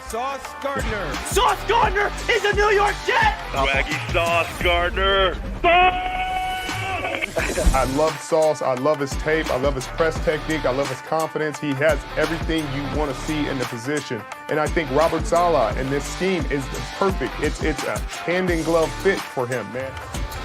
Sauce Gardner. Sauce Gardner is a New York Jet! Swaggy Sauce Gardner. I love Sauce. I love his tape. I love his press technique. I love his confidence. He has everything you want to see in the position. And I think Robert Saleh in this scheme is perfect. It's a hand-in-glove fit for him, man.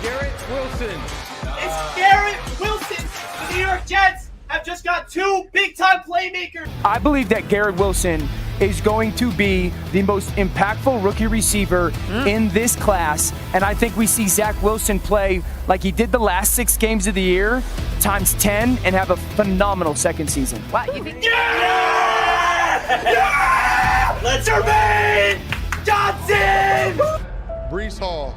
Garrett Wilson. It's Garrett Wilson! The New York Jets have just got two big-time playmakers! I believe that Garrett Wilson is going to be the most impactful rookie receiver in this class. And I think we see Zach Wilson play like he did the last 6 games of the year, times 10, and have a phenomenal second season. Wow, you think? Yeah! Yeah! Let's Jermaine Johnson! Brees Hall,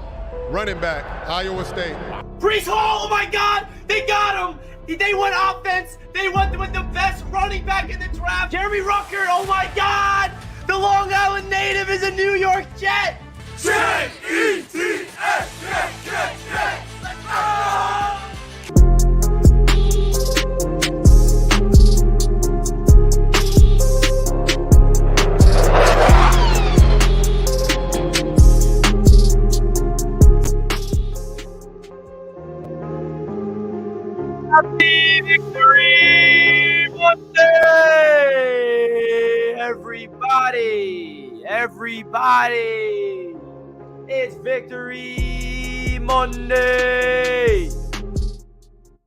running back, Iowa State. Brees Hall, oh my God, they got him! They went offense. They went with the best running back in the draft. Jeremy Rucker, oh my God! The Long Island native is a New York Jet! J-E-T-S, Jet! Let's go! Happy Victory Monday, everybody, it's Victory Monday.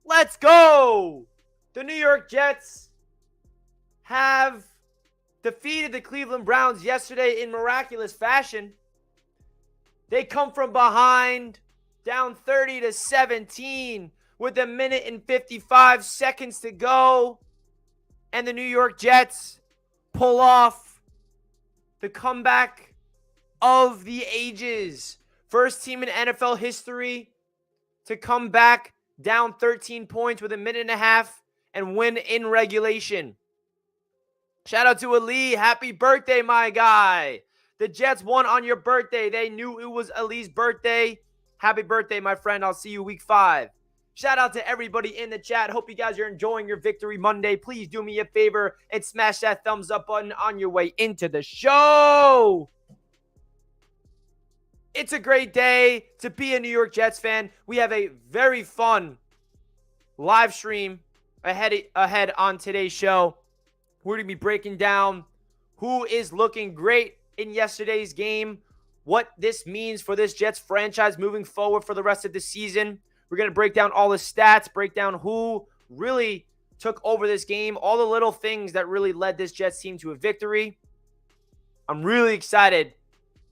Let's go. The New York Jets have defeated the Cleveland Browns yesterday in miraculous fashion. They come from behind, down 30-17. With 1:55 seconds to go. And the New York Jets pull off the comeback of the ages. First team in NFL history to come back down 13 points with 1.5 and win in regulation. Shout out to Ali. Happy birthday, my guy. The Jets won on your birthday. They knew it was Ali's birthday. Happy birthday, my friend. I'll see you week 5. Shout out to everybody in the chat. Hope you guys are enjoying your Victory Monday. Please do me a favor and smash that thumbs up button on your way into the show. It's a great day to be a New York Jets fan. We have a very fun live stream ahead on today's show. We're going to be breaking down who is looking great in yesterday's game, what this means for this Jets franchise moving forward for the rest of the season. We're going to break down all the stats, break down who really took over this game, all the little things that really led this Jets team to a victory. I'm really excited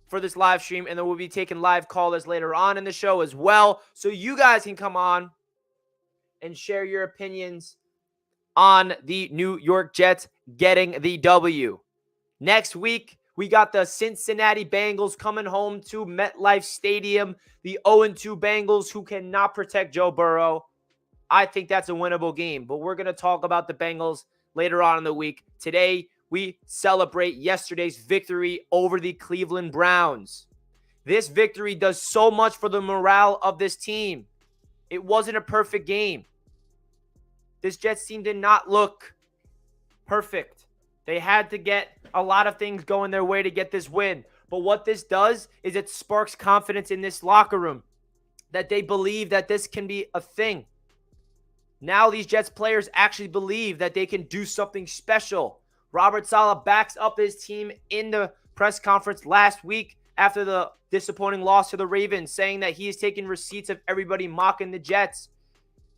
for this live stream, and then we'll be taking live callers later on in the show as well, so you guys can come on and share your opinions on the New York Jets getting the W. Next week, we got the Cincinnati Bengals coming home to MetLife Stadium. The 0-2 Bengals who cannot protect Joe Burrow. I think that's a winnable game, but we're going to talk about the Bengals later on in the week. Today, we celebrate yesterday's victory over the Cleveland Browns. This victory does so much for the morale of this team. It wasn't a perfect game. This Jets team did not look perfect. They had to get a lot of things going their way to get this win. But what this does is it sparks confidence in this locker room that they believe that this can be a thing. Now these Jets players actually believe that they can do something special. Robert Saleh backs up his team in the press conference last week after the disappointing loss to the Ravens, saying that he is taking receipts of everybody mocking the Jets.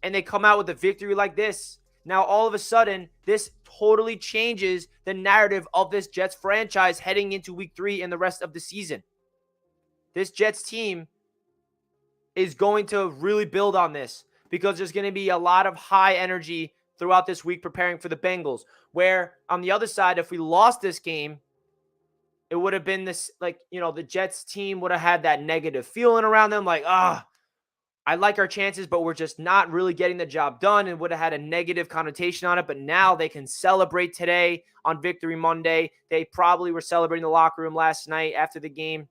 And they come out with a victory like this. Now, all of a sudden, this totally changes the narrative of this Jets franchise heading into week 3 and the rest of the season. This Jets team is going to really build on this because there's going to be a lot of high energy throughout this week preparing for the Bengals. Where on the other side, if we lost this game, it would have been this, the Jets team would have had that negative feeling around them, like, I like our chances, but we're just not really getting the job done, and would have had a negative connotation on it. But now they can celebrate today on Victory Monday. They probably were celebrating in the locker room last night after the game.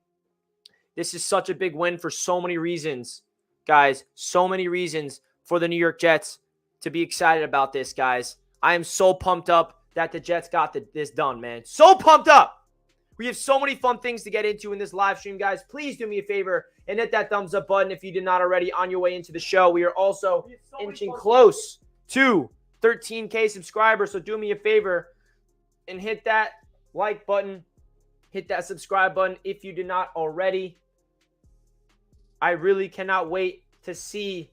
This is such a big win for so many reasons, guys. So many reasons for the New York Jets to be excited about this, guys. I am so pumped up that the Jets got this done, man. So pumped up. We have so many fun things to get into in this live stream, guys. Please do me a favor and hit that thumbs up button if you did not already on your way into the show. We are also inching close to 13K subscribers, so do me a favor and hit that like button, hit that subscribe button if you did not already. I really cannot wait to see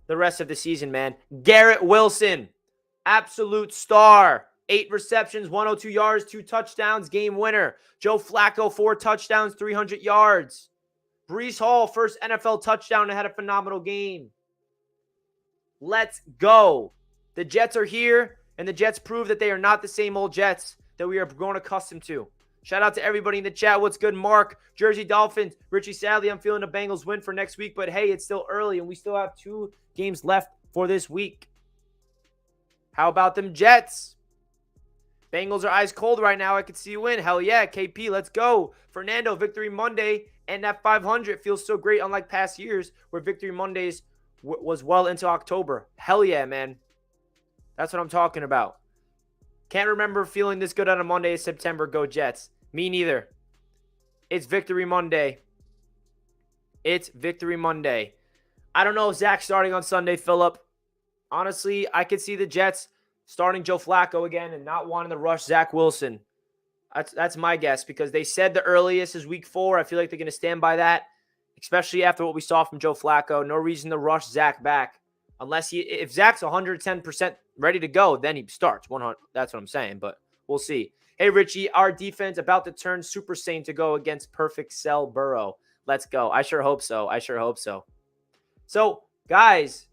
the rest of the season, man. Garrett Wilson, absolute star. 8 receptions, 102 yards, 2 touchdowns, game winner. Joe Flacco, 4 touchdowns, 300 yards. Breece Hall, first NFL touchdown and had a phenomenal game. Let's go. The Jets are here, and the Jets prove that they are not the same old Jets that we are grown accustomed to. Shout out to everybody in the chat. What's good, Mark? Jersey Dolphins. Richie, sadly, I'm feeling the Bengals win for next week, but hey, it's still early, and we still have 2 games left for this week. How about them Jets? Bengals are ice cold right now. I could see you win. Hell yeah. KP, let's go. Fernando, Victory Monday. And that 500 feels so great, unlike past years where Victory Mondays was well into October. Hell yeah, man. That's what I'm talking about. Can't remember feeling this good on a Monday in September. Go Jets. Me neither. It's Victory Monday. It's Victory Monday. I don't know if Zach's starting on Sunday, Phillip. Honestly, I could see the Jets starting Joe Flacco again and not wanting to rush Zach Wilson. That's my guess because they said the earliest is week 4. I feel like they're going to stand by that, especially after what we saw from Joe Flacco. No reason to rush Zach back unless if Zach's 110% ready to go, then he starts 100. That's what I'm saying, but we'll see. Hey, Richie, our defense about to turn Super Saiyan to go against Perfect Cell Burrow. Let's go. I sure hope so. I sure hope so. So, guys,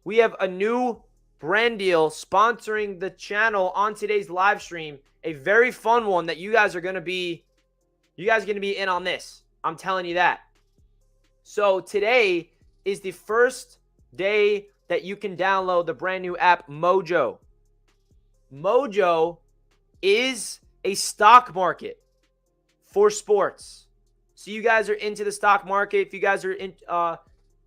we have a new brand deal sponsoring the channel on today's live stream. A very fun one that you guys are going to be in on this. I'm telling you that. So today is the first day that you can download the brand new app Mojo. Mojo is a stock market for sports. So you guys are into the stock market. If you guys are in,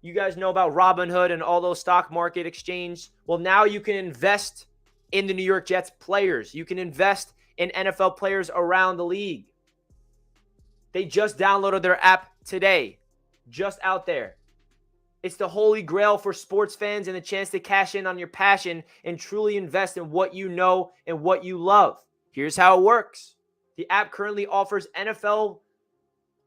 you guys know about Robinhood and all those stock market exchange. Well, now you can invest in the New York Jets players. You can invest in NFL players around the league. They just downloaded their app today. Just out there. It's the holy grail for sports fans and the chance to cash in on your passion and truly invest in what you know and what you love. Here's how it works. The app currently offers NFL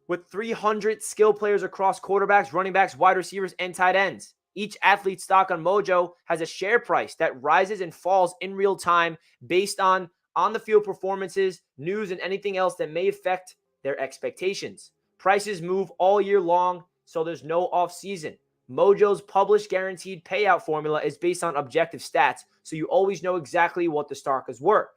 with 300 skill players across quarterbacks, running backs, wide receivers, and tight ends. Each athlete's stock on Mojo has a share price that rises and falls in real time based on the field performances, news, and anything else that may affect their expectations. Prices move all year long, so there's no off season. Mojo's published guaranteed payout formula is based on objective stats, so you always know exactly what the stock is worth.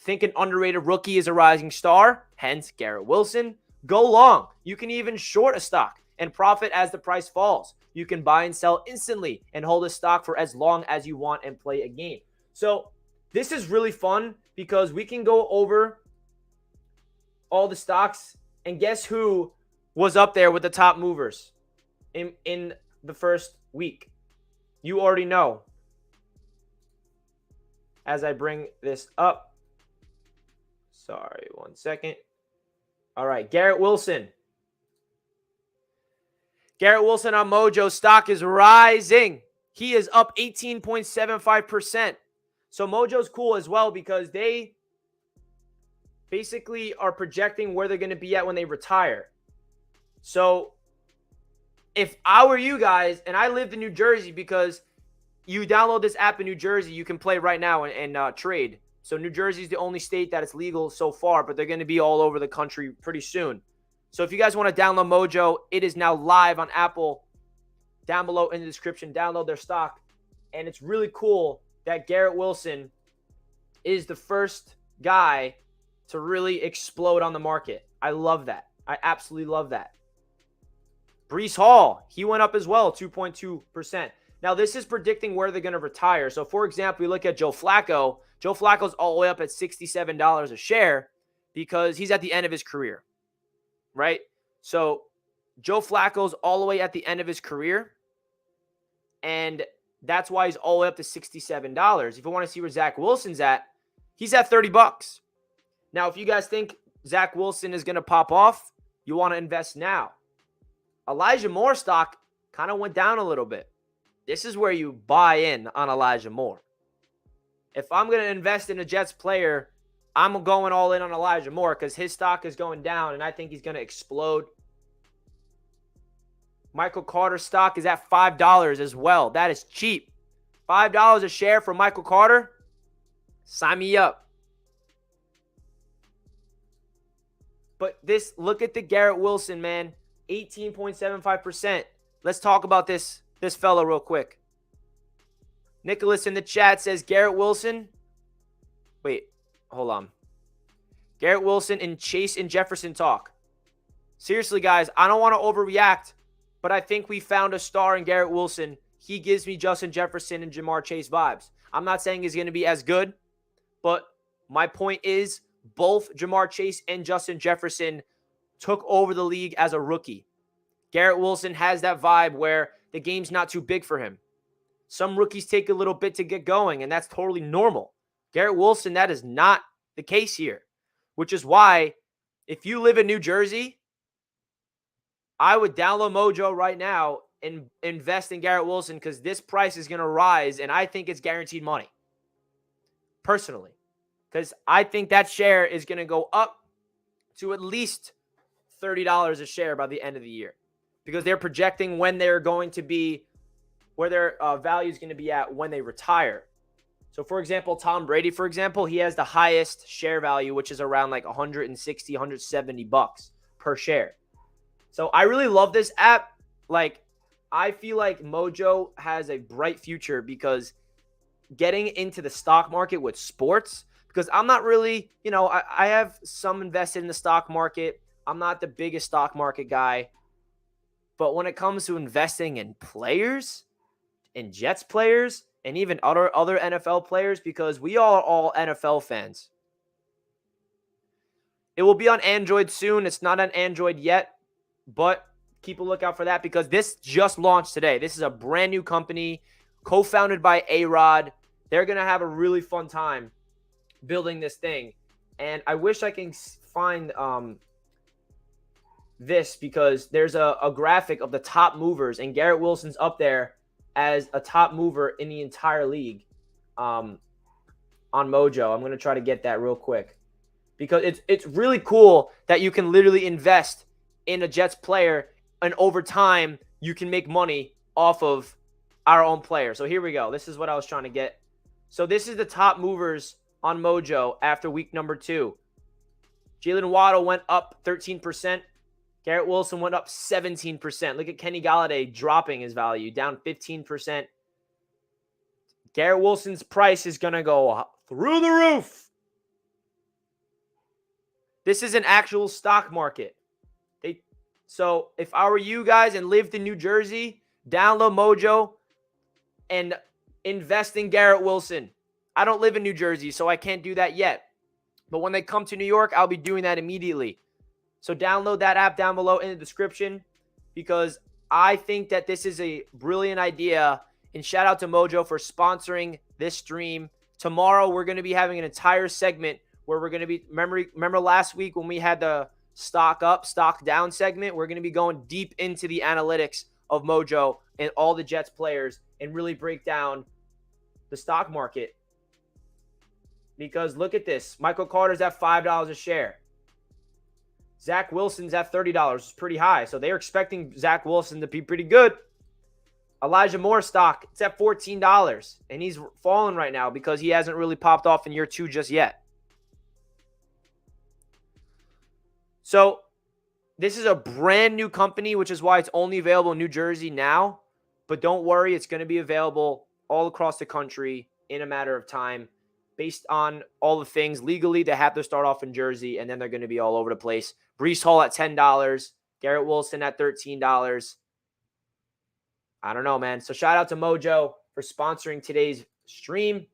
Think an underrated rookie is a rising star, hence Garrett Wilson. Go long. You can even short a stock and profit as the price falls. You can buy and sell instantly and hold a stock for as long as you want and play a game. So this is really fun because we can go over all the stocks and guess who was up there with the top movers in the first week. You already know. As I bring this up. Sorry, 1 second. All right, Garrett Wilson. Garrett Wilson on Mojo. Stock is rising. He is up 18.75%. So Mojo's cool as well because they basically are projecting where they're going to be at when they retire. So if I were you guys, and I lived in New Jersey because you download this app in New Jersey, you can play right now and trade. So New Jersey is the only state that it's legal so far, but they're going to be all over the country pretty soon. So if you guys want to download Mojo, it is now live on Apple. Down below in the description, download their stock. And it's really cool that Garrett Wilson is the first guy to really explode on the market. I love that. I absolutely love that. Breece Hall, he went up as well, 2.2%. Now, this is predicting where they're going to retire. So, for example, you look at Joe Flacco. Joe Flacco's all the way up at $67 a share because he's at the end of his career, right? So, Joe Flacco's all the way at the end of his career, and that's why he's all the way up to $67. If you want to see where Zach Wilson's at, he's at $30. Now, if you guys think Zach Wilson is going to pop off, you want to invest now. Elijah Moore stock kind of went down a little bit. This is where you buy in on Elijah Moore. If I'm going to invest in a Jets player, I'm going all in on Elijah Moore because his stock is going down, and I think he's going to explode. Michael Carter's stock is at $5 as well. That is cheap. $5 a share for Michael Carter? Sign me up. But look at the Garrett Wilson, man. 18.75%. Let's talk about this fella real quick. Nicholas in the chat says Garrett Wilson. Wait, hold on. Garrett Wilson and Chase and Jefferson talk. Seriously, guys, I don't want to overreact, but I think we found a star in Garrett Wilson. He gives me Justin Jefferson and Jamar Chase vibes. I'm not saying he's going to be as good, but my point is both Jamar Chase and Justin Jefferson took over the league as a rookie. Garrett Wilson has that vibe where the game's not too big for him. Some rookies take a little bit to get going, and that's totally normal. Garrett Wilson, that is not the case here, which is why if you live in New Jersey, I would download Mojo right now and invest in Garrett Wilson because this price is going to rise, and I think it's guaranteed money, personally, because I think that share is going to go up to at least $30 a share by the end of the year because they're projecting when they're going to be, where their value is going to be at when they retire. So, for example, Tom Brady, for example, he has the highest share value, which is around like 160, 170 bucks per share. So I really love this app. Like, I feel like Mojo has a bright future because getting into the stock market with sports, because I'm not really, I have some invested in the stock market. I'm not the biggest stock market guy. But when it comes to investing in players, in Jets players, and even other NFL players, because we are all NFL fans. It will be on Android soon. It's not on Android yet, but keep a lookout for that because this just launched today. This is a brand new company co-founded by A-Rod. They're going to have a really fun time building this thing. And I wish I can find this because there's a graphic of the top movers, and Garrett Wilson's up there as a top mover in the entire league on Mojo. I'm going to try to get that real quick because it's really cool that you can literally invest in a Jets player, and over time you can make money off of our own player. So here we go. This is what I was trying to get. So this is the top movers on Mojo after week number 2. Jalen Waddle went up 13%. Garrett Wilson went up 17%. Look at Kenny Golladay dropping his value, down 15%. Garrett Wilson's price is going to go through the roof. This is an actual stock market. So if I were you guys and lived in New Jersey, download Mojo and invest in Garrett Wilson. I don't live in New Jersey, so I can't do that yet. But when they come to New York, I'll be doing that immediately. So download that app down below in the description because I think that this is a brilliant idea. And shout out to Mojo for sponsoring this stream. Tomorrow, we're going to be having an entire segment where we're going to be, remember last week when we had the stock up, stock down segment? We're going to be going deep into the analytics of Mojo and all the Jets players and really break down the stock market. Because look at this. Michael Carter's at $5 a share. Zach Wilson's at $30. It's pretty high. So they're expecting Zach Wilson to be pretty good. Elijah Moore stock, it's at $14. And he's falling right now because he hasn't really popped off in year 2 just yet. So this is a brand new company, which is why it's only available in New Jersey now. But don't worry, it's going to be available all across the country in a matter of time. Based on all the things legally, they have to start off in Jersey, and then they're going to be all over the place. Breece Hall at $10. Garrett Wilson at $13. I don't know, man. So shout out to Mojo for sponsoring today's stream.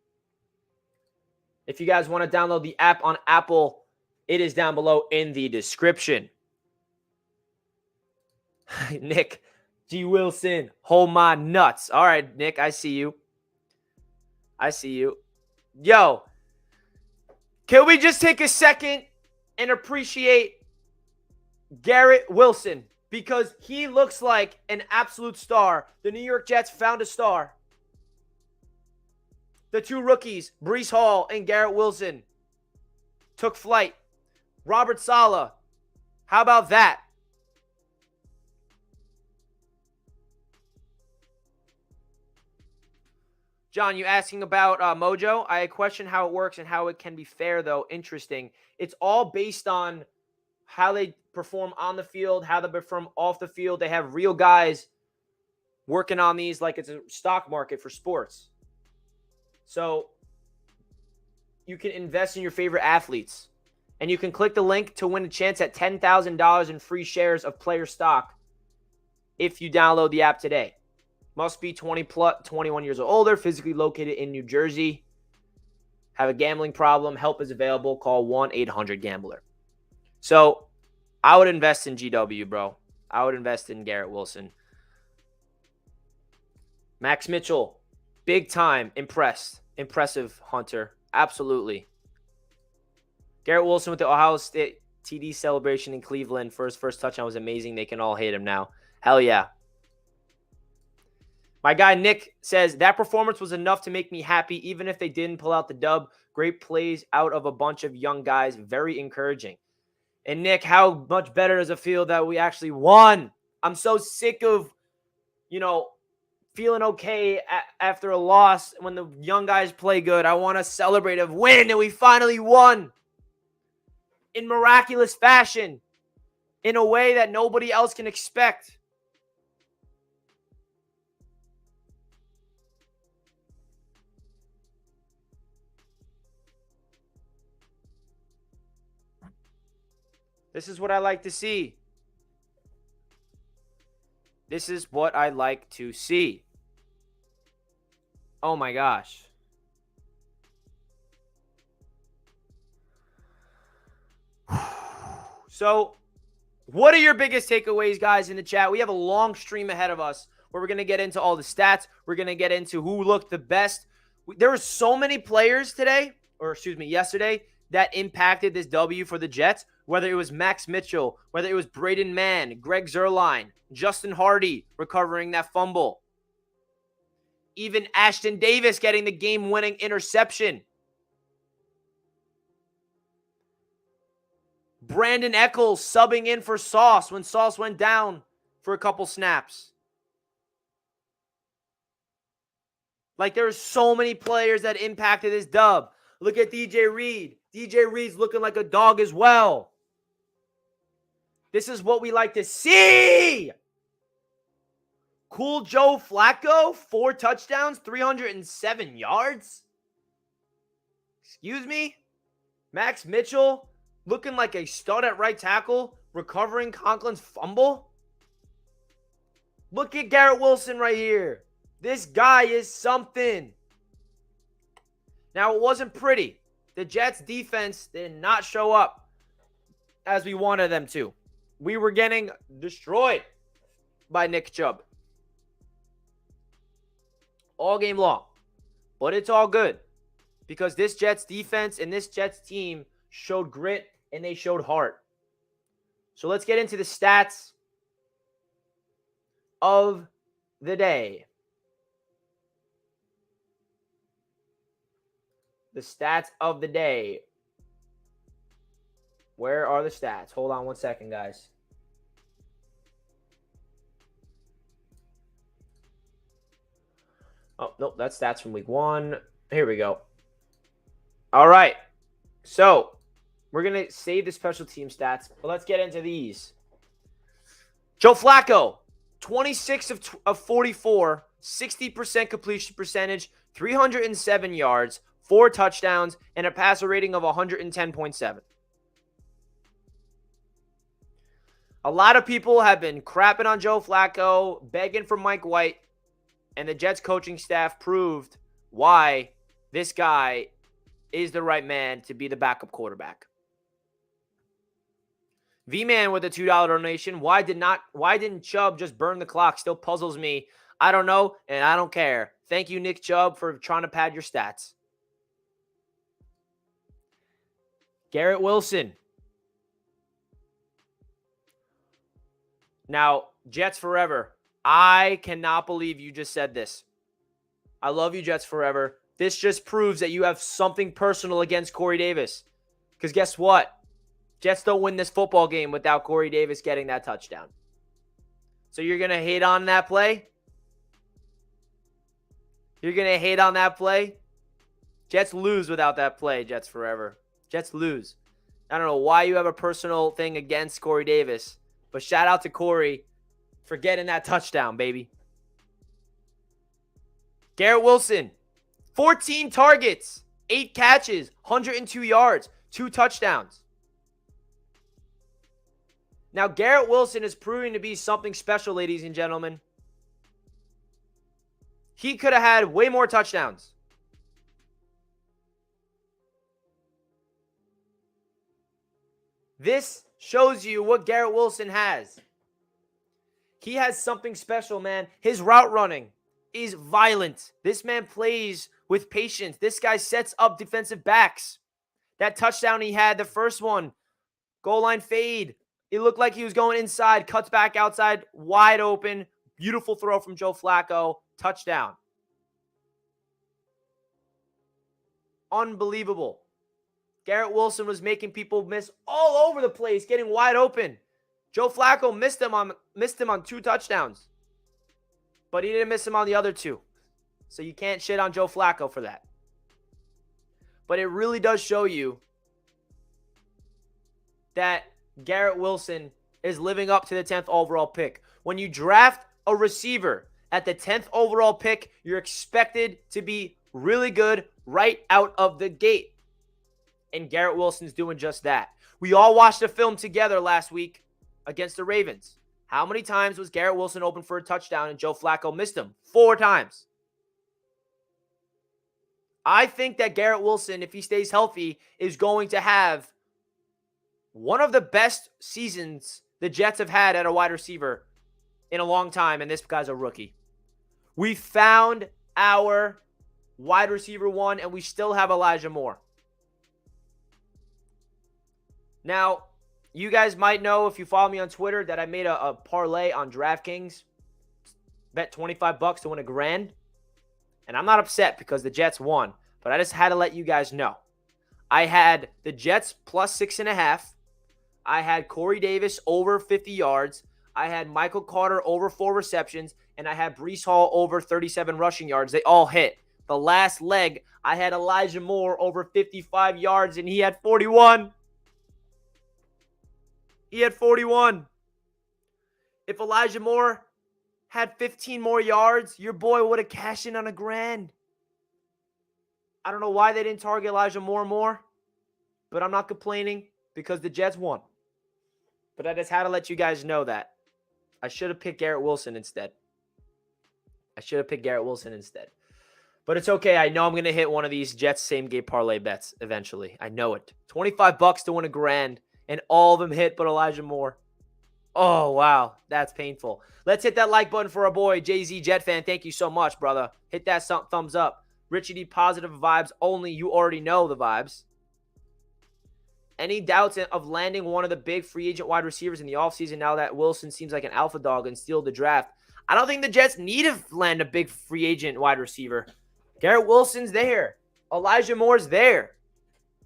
If you guys want to download the app on Apple, it is down below in the description. Nick, G. Wilson, hold my nuts. All right, Nick, I see you. I see you. Yo, can we just take a second and appreciate Garrett Wilson because he looks like an absolute star. The New York Jets found a star. The two rookies, Breece Hall and Garrett Wilson, took flight. Robert Saleh, how about that? John, you asking about Mojo? I question how it works and how it can be fair, though. Interesting. It's all based on how they perform on the field, how they perform off the field. They have real guys working on these like it's a stock market for sports. So you can invest in your favorite athletes. And you can click the link to win a chance at $10,000 in free shares of player stock if you download the app today. Must be 21 years or older, physically located in New Jersey. Have a gambling problem, help is available. Call 1-800-GAMBLER. So I would invest in GW, bro. I would invest in Garrett Wilson. Max Mitchell, big time, impressive hunter. Absolutely. Garrett Wilson with the Ohio State TD celebration in Cleveland for his first touchdown was amazing. They can all hate him now. Hell yeah. My guy Nick says, that performance was enough to make me happy, even if they didn't pull out the dub. Great plays out of a bunch of young guys. Very encouraging. And Nick, how much better does it feel that we actually won? I'm so sick of, feeling okay after a loss when the young guys play good. I want to celebrate a win, and we finally won in miraculous fashion in a way that nobody else can expect. This is what I like to see. This is what I like to see. Oh my gosh. So, what are your biggest takeaways, guys, in the chat? We have a long stream ahead of us where we're going to get into all the stats. We're going to get into who looked the best. There were so many players yesterday, that impacted this W for the Jets, whether it was Max Mitchell, whether it was Braden Mann, Greg Zuerlein, Justin Hardy recovering that fumble, even Ashton Davis getting the game-winning interception. Brandon Echols subbing in for Sauce when Sauce went down for a couple snaps. Like, there's so many players that impacted this dub. Look at DJ Reed. DJ Reed's looking like a dog as well. This is what we like to see. Cool Joe Flacco, 4 touchdowns, 307 yards. Excuse me? Max Mitchell looking like a stud at right tackle, recovering Conklin's fumble. Look at Garrett Wilson right here. This guy is something. Now, it wasn't pretty. The Jets' defense did not show up as we wanted them to. We were getting destroyed by Nick Chubb all game long. But it's all good because this Jets defense and this Jets team showed grit and they showed heart. So let's get into the stats of the day. The stats of the day. Where are the stats? Hold on one second, guys. Oh, nope, that's stats from week 1. Here we go. All right. So, we're going to save the special team stats, but let's get into these. Joe Flacco, 26 of 44, 60% completion percentage, 307 yards, 4 touchdowns, and a passer rating of 110.7. A lot of people have been crapping on Joe Flacco, begging for Mike White, and the Jets coaching staff proved why this guy is the right man to be the backup quarterback. V-Man with a $2 donation. Why didn't Chubb just burn the clock? Still puzzles me. I don't know, and I don't care. Thank you, Nick Chubb, for trying to pad your stats. Garrett Wilson. Now, Jets forever. I cannot believe you just said this. I love you, Jets forever. This just proves that you have something personal against Corey Davis. Because guess what? Jets don't win this football game without Corey Davis getting that touchdown. So you're going to hate on that play? You're going to hate on that play? Jets lose without that play, Jets forever. Jets lose. I don't know why you have a personal thing against Corey Davis, but shout out to Corey for getting that touchdown, baby. Garrett Wilson, 14 targets, 8 catches, 102 yards, 2 touchdowns. Now, Garrett Wilson is proving to be something special, ladies and gentlemen. He could have had way more touchdowns. This shows you what Garrett Wilson has. He has something special, man. His route running is violent. This man plays with patience. This guy sets up defensive backs. That touchdown he had, the first one, goal line fade. It looked like he was going inside, cuts back outside, wide open. Beautiful throw from Joe Flacco. Touchdown. Unbelievable. Garrett Wilson was making people miss all over the place, getting wide open. Joe Flacco missed him on 2 touchdowns. But he didn't miss him on the other 2. So you can't shit on Joe Flacco for that. But it really does show you that Garrett Wilson is living up to the 10th overall pick. When you draft a receiver at the 10th overall pick, you're expected to be really good right out of the gate. And Garrett Wilson's doing just that. We all watched the film together last week against the Ravens. How many times was Garrett Wilson open for a touchdown and Joe Flacco missed him? 4 times. I think that Garrett Wilson, if he stays healthy, is going to have one of the best seasons the Jets have had at a wide receiver in a long time, and this guy's a rookie. We found our wide receiver 1, and we still have Elijah Moore. Now, you guys might know if you follow me on Twitter that I made a parlay on DraftKings. Bet $25 to win $1,000. And I'm not upset because the Jets won, but I just had to let you guys know. I had the Jets plus 6.5. I had Corey Davis over 50 yards. I had Michael Carter over 4 receptions. And I had Breece Hall over 37 rushing yards. They all hit. The last leg, I had Elijah Moore over 55 yards, and he had 41. He had 41. If Elijah Moore had 15 more yards, your boy would have cashed in on $1,000. I don't know why they didn't target Elijah Moore more, but I'm not complaining because the Jets won. But I just had to let you guys know that. I should have picked Garrett Wilson instead. But it's okay. I know I'm going to hit one of these Jets same-game parlay bets eventually. I know it. $25 to win $1,000. And all of them hit but Elijah Moore. Oh, wow. That's painful. Let's hit that like button for our boy, Jay-Z Jet fan. Thank you so much, brother. Hit that thumbs up. Richie D, positive vibes only. You already know the vibes. Any doubts of landing one of the big free agent wide receivers in the offseason now that Wilson seems like an alpha dog and steal the draft? I don't think the Jets need to land a big free agent wide receiver. Garrett Wilson's there. Elijah Moore's there.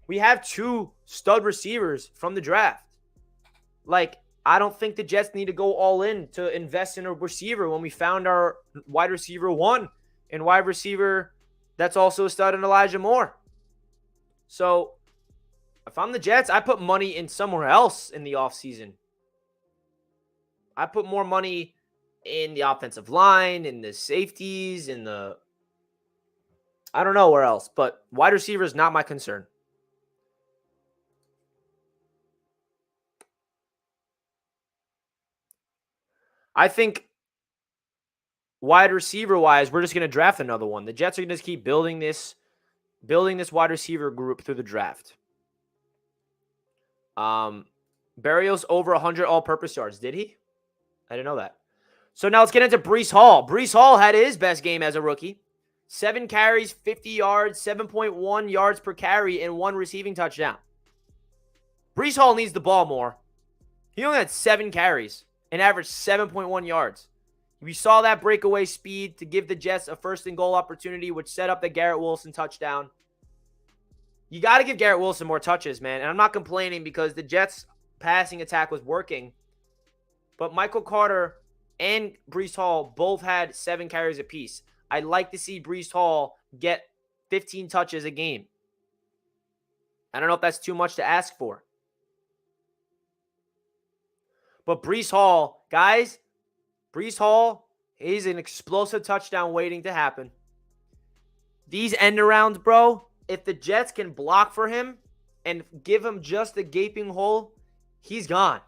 We have 2 stud receivers from the draft. Like, I don't think the Jets need to go all in to invest in a receiver when we found our wide receiver 1 and wide receiver that's also a stud in Elijah Moore. So, if I'm the Jets, I put money in somewhere else in the offseason. I put more money in the offensive line, in the safeties, in the... I don't know where else, but wide receiver is not my concern. I think wide receiver wise, we're just going to draft another one. The Jets are going to keep building this wide receiver group through the draft. Berrios over 100 all-purpose yards. Did he? I didn't know that. So now let's get into Breece Hall. Breece Hall had his best game as a rookie. 7 carries, 50 yards, 7.1 yards per carry, and 1 receiving touchdown. Breece Hall needs the ball more. He only had 7 carries and averaged 7.1 yards. We saw that breakaway speed to give the Jets a first and goal opportunity, which set up the Garrett Wilson touchdown. You got to give Garrett Wilson more touches, man. And I'm not complaining because the Jets' passing attack was working. But Michael Carter and Breece Hall both had 7 carries apiece. I'd like to see Breece Hall get 15 touches a game. I don't know if that's too much to ask for. But Breece Hall, guys, Breece Hall, he's an explosive touchdown waiting to happen. These end arounds, bro, if the Jets can block for him and give him just a gaping hole, he's gone.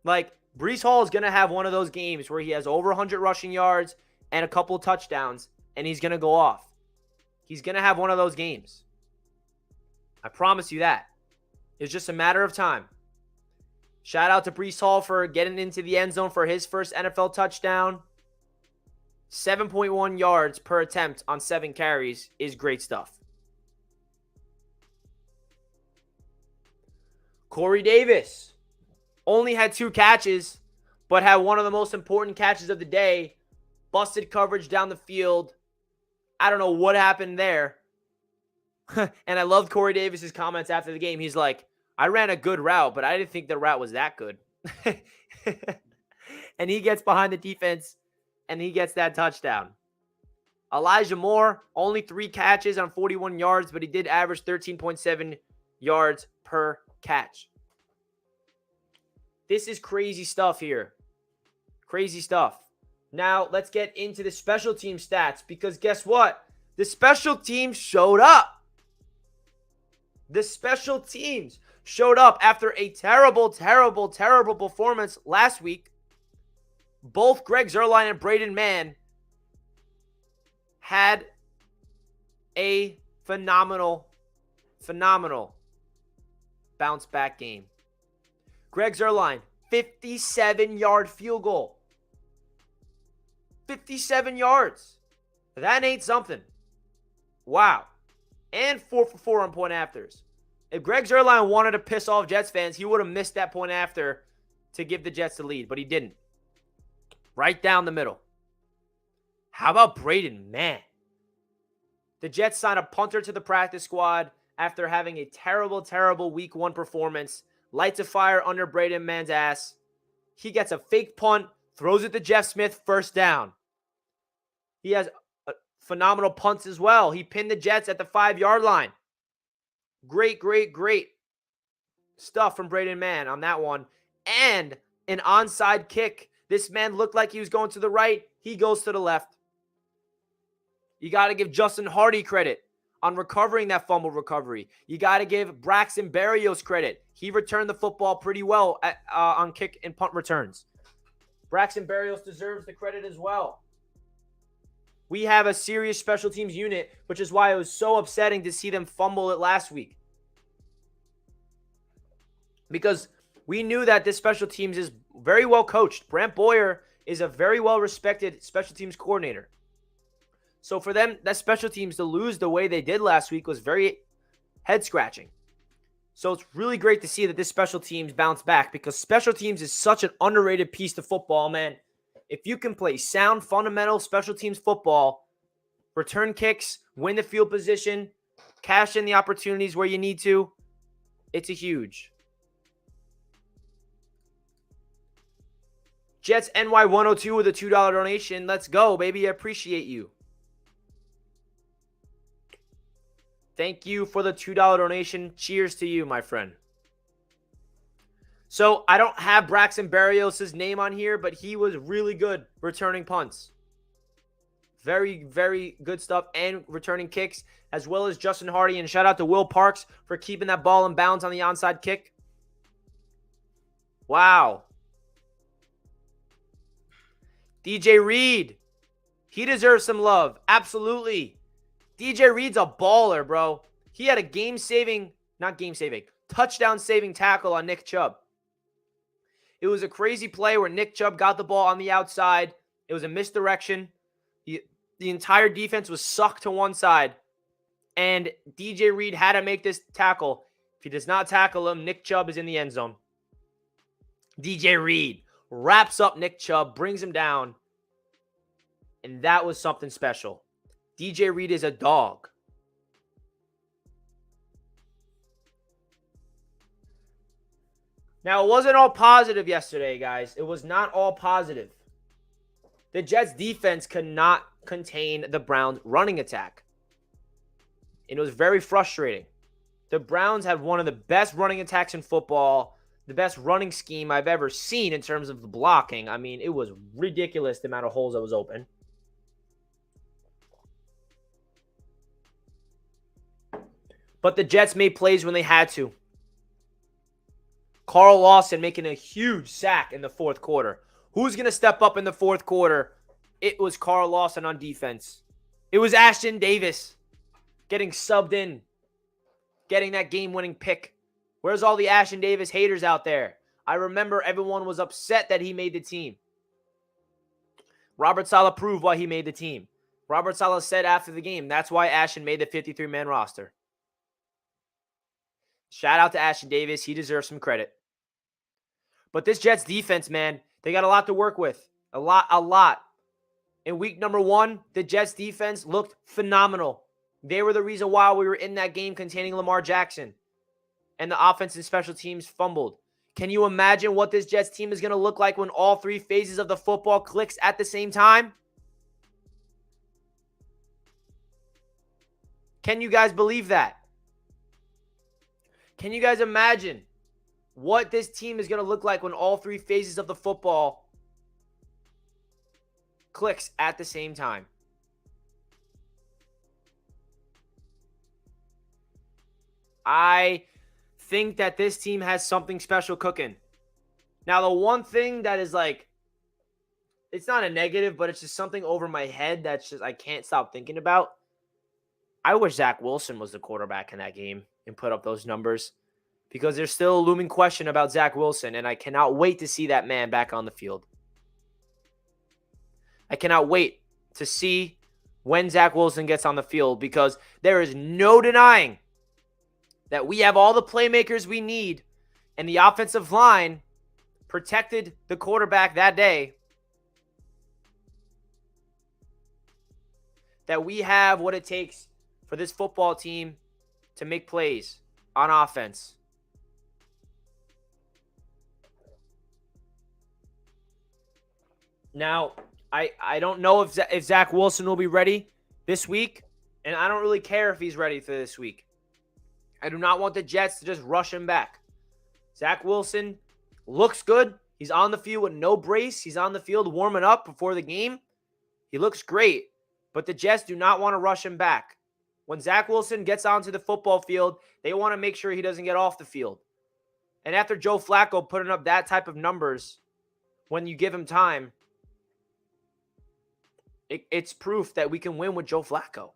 Like, Breece Hall is going to have one of those games where he has over 100 rushing yards and a couple of touchdowns, and he's going to go off. He's going to have one of those games. I promise you that. It's just a matter of time. Shout out to Breece Hall for getting into the end zone for his first NFL touchdown. 7.1 yards per attempt on 7 carries is great stuff. Corey Davis only had 2 catches, but had one of the most important catches of the day. Busted coverage down the field. I don't know what happened there. And I loved Corey Davis's comments after the game. He's like, I ran a good route, but I didn't think the route was that good. And he gets behind the defense, and he gets that touchdown. Elijah Moore, only 3 catches on 41 yards, but he did average 13.7 yards per catch. This is crazy stuff here. Crazy stuff. Now, let's get into the special team stats, because guess what? The special teams showed up. The special teams showed up after a terrible performance last week. Both Greg Zuerlein and Braden Mann had a phenomenal bounce back game. Greg Zuerlein, 57-yard field goal. 57 yards. That ain't something. Wow. And 4 for 4 on point afters. If Greg Zuerlein wanted to piss off Jets fans, he would have missed that point after to give the Jets the lead, but he didn't. Right down the middle. How about Braden Mann? The Jets signed a punter to the practice squad after having a terrible week 1 performance. Lights a fire under Braden Mann's ass. He gets a fake punt, throws it to Jeff Smith, first down. He has phenomenal punts as well. He pinned the Jets at the 5-yard line. Great stuff from Braden Mann on that one. And an onside kick. This man looked like he was going to the right. He goes to the left. You got to give Justin Hardy credit on recovering that fumble recovery. You got to give Braxton Berrios credit. He returned the football pretty well on kick and punt returns. Braxton Berrios deserves the credit as well. We have a serious special teams unit, which is why it was so upsetting to see them fumble it last week. Because we knew that this special teams is very well coached. Brant Boyer is a very well-respected special teams coordinator. So for them, that special teams to lose the way they did last week was very head-scratching. So it's really great to see that this special teams bounce back, because special teams is such an underrated piece to football, man. If you can play sound, fundamental special teams football, return kicks, win the field position, cash in the opportunities where you need to, it's a huge. Jets NY102 with a $2 donation. Let's go, baby. I appreciate you. Thank you for the $2 donation. Cheers to you, my friend. So I don't have Braxton Berrios' name on here, but he was really good returning punts. Very good stuff, and returning kicks, as well as Justin Hardy. And shout out to Will Parks for keeping that ball in bounds on the onside kick. Wow. DJ Reed. He deserves some love. Absolutely. DJ Reed's a baller, bro. He had a touchdown-saving tackle on Nick Chubb. It was a crazy play where Nick Chubb got the ball on the outside. It was a misdirection. The entire defense was sucked to one side. And DJ Reed had to make this tackle. If he does not tackle him, Nick Chubb is in the end zone. DJ Reed wraps up Nick Chubb, brings him down, and that was something special. DJ Reed is a dog. Now, it wasn't all positive yesterday, guys. It was not all positive. The Jets defense could not contain the Browns running attack. And it was very frustrating. The Browns had one of the best running attacks in football, the best running scheme I've ever seen in terms of the blocking. I mean, it was ridiculous the amount of holes that was open. But the Jets made plays when they had to. Carl Lawson making a huge sack in the fourth quarter. Who's going to step up in the fourth quarter? It was Carl Lawson on defense. It was Ashton Davis getting subbed in, getting that game-winning pick. Where's all the Ashton Davis haters out there? I remember everyone was upset that he made the team. Robert Saleh proved why he made the team. Robert Saleh said after the game, that's why Ashton made the 53-man roster. Shout out to Ashton Davis. He deserves some credit. But this Jets defense, man, they got a lot to work with. A lot. In week number 1, the Jets defense looked phenomenal. They were the reason why we were in that game containing Lamar Jackson. And the offense and special teams fumbled. Can you imagine what this Jets team is going to look like when all 3 phases of the football clicks at the same time? Can you guys believe that? Can you guys imagine what this team is going to look like when all 3 phases of the football clicks at the same time? I think that this team has something special cooking. Now, the one thing that is like, it's not a negative, but it's just something over my head that's just I can't stop thinking about. I wish Zach Wilson was the quarterback in that game and put up those numbers, because there's still a looming question about Zach Wilson, and I cannot wait to see that man back on the field. I cannot wait to see when Zach Wilson gets on the field, because there is no denying that we have all the playmakers we need, and the offensive line protected the quarterback that day. That we have what it takes for this football team to make plays on offense. Now, I don't know if Zach Wilson will be ready this week, and I don't really care if he's ready for this week. I do not want the Jets to just rush him back. Zach Wilson looks good. He's on the field with no brace. He's on the field warming up before the game. He looks great, but the Jets do not want to rush him back. When Zach Wilson gets onto the football field, they want to make sure he doesn't get off the field. And after Joe Flacco putting up that type of numbers, when you give him time, it's proof that we can win with Joe Flacco.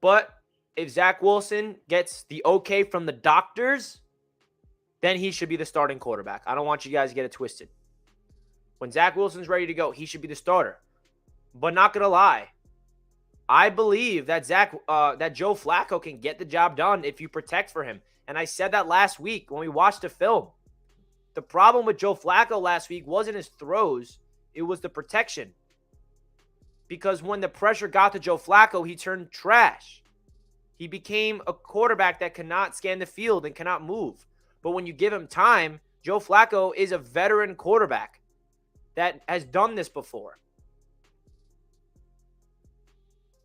But if Zach Wilson gets the okay from the doctors, then he should be the starting quarterback. I don't want you guys to get it twisted. When Zach Wilson's ready to go, he should be the starter. But not going to lie, I believe that that Joe Flacco can get the job done if you protect for him. And I said that last week when we watched the film. The problem with Joe Flacco last week wasn't his throws. It was the protection. Because when the pressure got to Joe Flacco, he turned trash. He became a quarterback that cannot scan the field and cannot move. But when you give him time, Joe Flacco is a veteran quarterback that has done this before.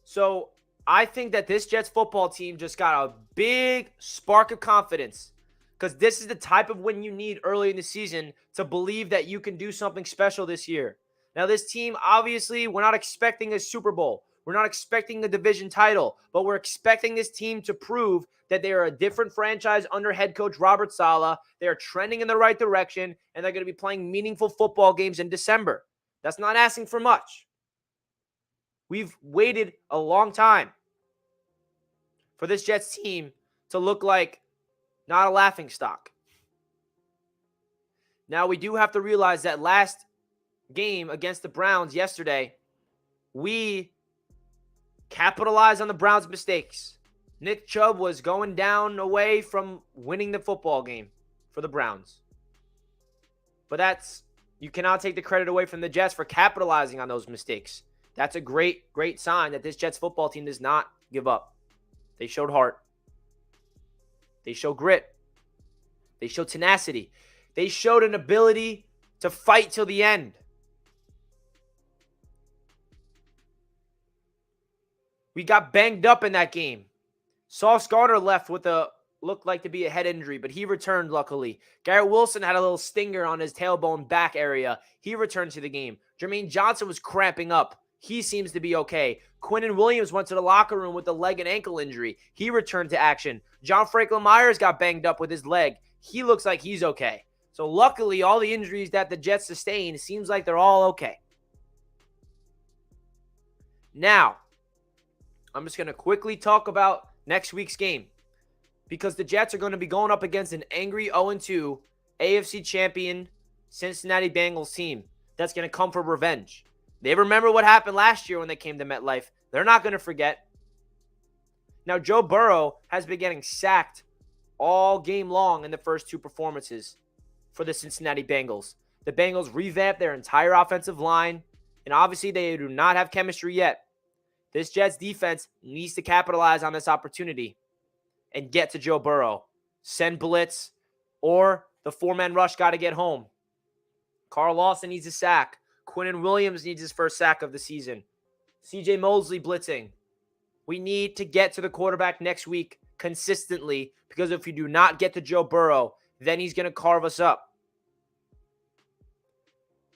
So I think that this Jets football team just got a big spark of confidence, because this is the type of win you need early in the season to believe that you can do something special this year. Now, this team, obviously, we're not expecting a Super Bowl. We're not expecting a division title, but we're expecting this team to prove that they are a different franchise under head coach Robert Saleh. They are trending in the right direction, and they're going to be playing meaningful football games in December. That's not asking for much. We've waited a long time for this Jets team to look like not a laughingstock. Now, we do have to realize that last game against the Browns yesterday, we capitalized on the Browns' mistakes. Nick Chubb was going down away from winning the football game for the Browns. But you cannot take the credit away from the Jets for capitalizing on those mistakes. That's a great, great sign that this Jets football team does not give up. They showed heart. They showed grit. They showed tenacity. They showed an ability to fight till the end. We got banged up in that game. Sauce Gardner left with looked like to be a head injury, but he returned luckily. Garrett Wilson had a little stinger on his tailbone back area. He returned to the game. Jermaine Johnson was cramping up. He seems to be okay. Quinnen Williams went to the locker room with a leg and ankle injury. He returned to action. John Franklin Myers got banged up with his leg. He looks like he's okay. So luckily, all the injuries that the Jets sustained, it seems like they're all okay. Now, I'm just going to quickly talk about next week's game, because the Jets are going to be going up against an angry 0-2 AFC champion Cincinnati Bengals team that's going to come for revenge. They remember what happened last year when they came to MetLife. They're not going to forget. Now, Joe Burrow has been getting sacked all game long in the first two performances for the Cincinnati Bengals. The Bengals revamped their entire offensive line, and obviously they do not have chemistry yet. This Jets defense needs to capitalize on this opportunity and get to Joe Burrow. Send blitz, or the four-man rush got to get home. Carl Lawson needs a sack. Quinnen Williams needs his first sack of the season. CJ Mosley blitzing. We need to get to the quarterback next week consistently, because if you do not get to Joe Burrow, then he's going to carve us up.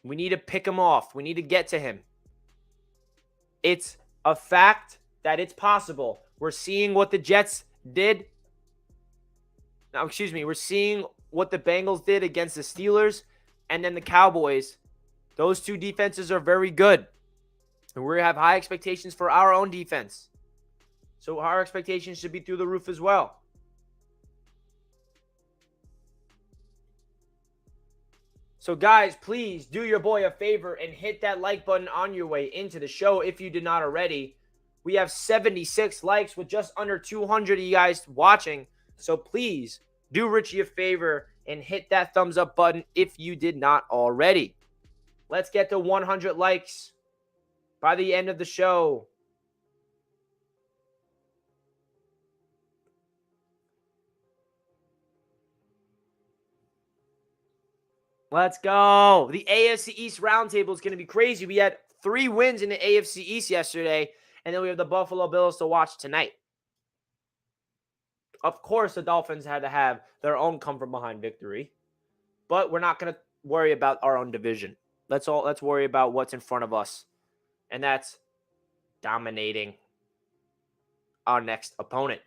We need to pick him off. We need to get to him. It's a fact that it's possible. We're seeing what the Jets did. We're seeing what the Bengals did against the Steelers and then the Cowboys. Those two defenses are very good. And we have high expectations for our own defense. So our expectations should be through the roof as well. So guys, please do your boy a favor and hit that like button on your way into the show if you did not already. We have 76 likes with just under 200 of you guys watching. So please do Richie a favor and hit that thumbs up button if you did not already. Let's get to 100 likes by the end of the show. Let's go. The AFC East roundtable is going to be crazy. We had 3 wins in the AFC East yesterday, and then we have the Buffalo Bills to watch tonight. Of course, the Dolphins had to have their own come-from-behind victory, but we're not going to worry about our own division. Let's worry about what's in front of us, and that's dominating our next opponent.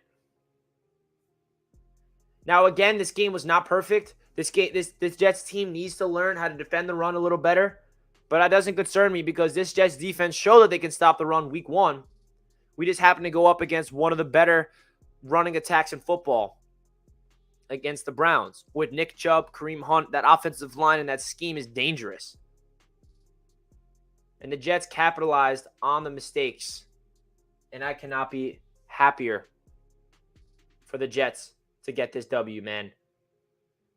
Now, again, this game was not perfect. This Jets team needs to learn how to defend the run a little better, but that doesn't concern me because this Jets defense showed that they can stop the run week 1. We just happen to go up against one of the better running attacks in football against the Browns. With Nick Chubb, Kareem Hunt, that offensive line and that scheme is dangerous. And the Jets capitalized on the mistakes, and I cannot be happier for the Jets to get this W, man.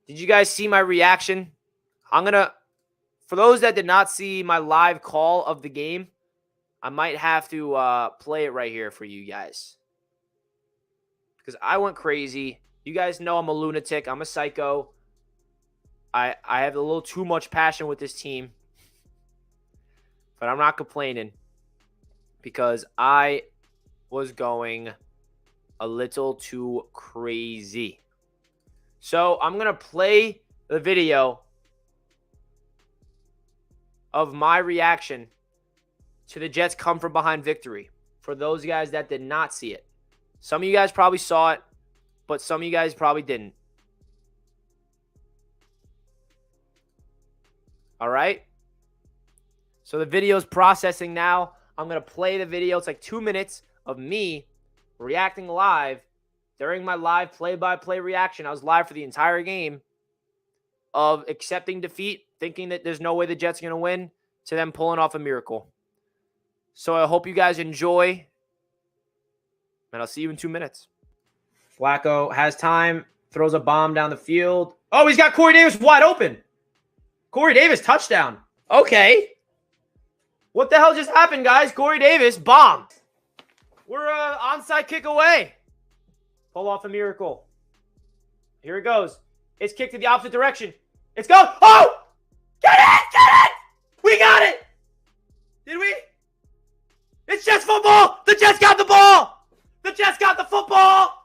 Did you guys see my reaction? For those that did not see my live call of the game, I might have to play it right here for you guys. Because I went crazy. You guys know I'm a lunatic. I'm a psycho. I have a little too much passion with this team. But I'm not complaining. Because I was going a little too crazy. So I'm going to play the video of my reaction to the Jets come from behind victory for those guys that did not see it. Some of you guys probably saw it, but some of you guys probably didn't. All right? So the video is processing now. I'm going to play the video. It's like 2 minutes of me reacting live. During my live play-by-play reaction, I was live for the entire game of accepting defeat, thinking that there's no way the Jets are going to win, to them pulling off a miracle. So I hope you guys enjoy, and I'll see you in 2 minutes. Flacco has time, throws a bomb down the field. Oh, he's got Corey Davis wide open. Corey Davis touchdown. Okay. What the hell just happened, guys? Corey Davis bomb. We're onside kick away. Pull off a miracle. Here it goes. It's kicked in the opposite direction. It's go. Oh! Get it! Get it! We got it! Did we? It's Jets football! The Jets got the ball! The Jets got the football!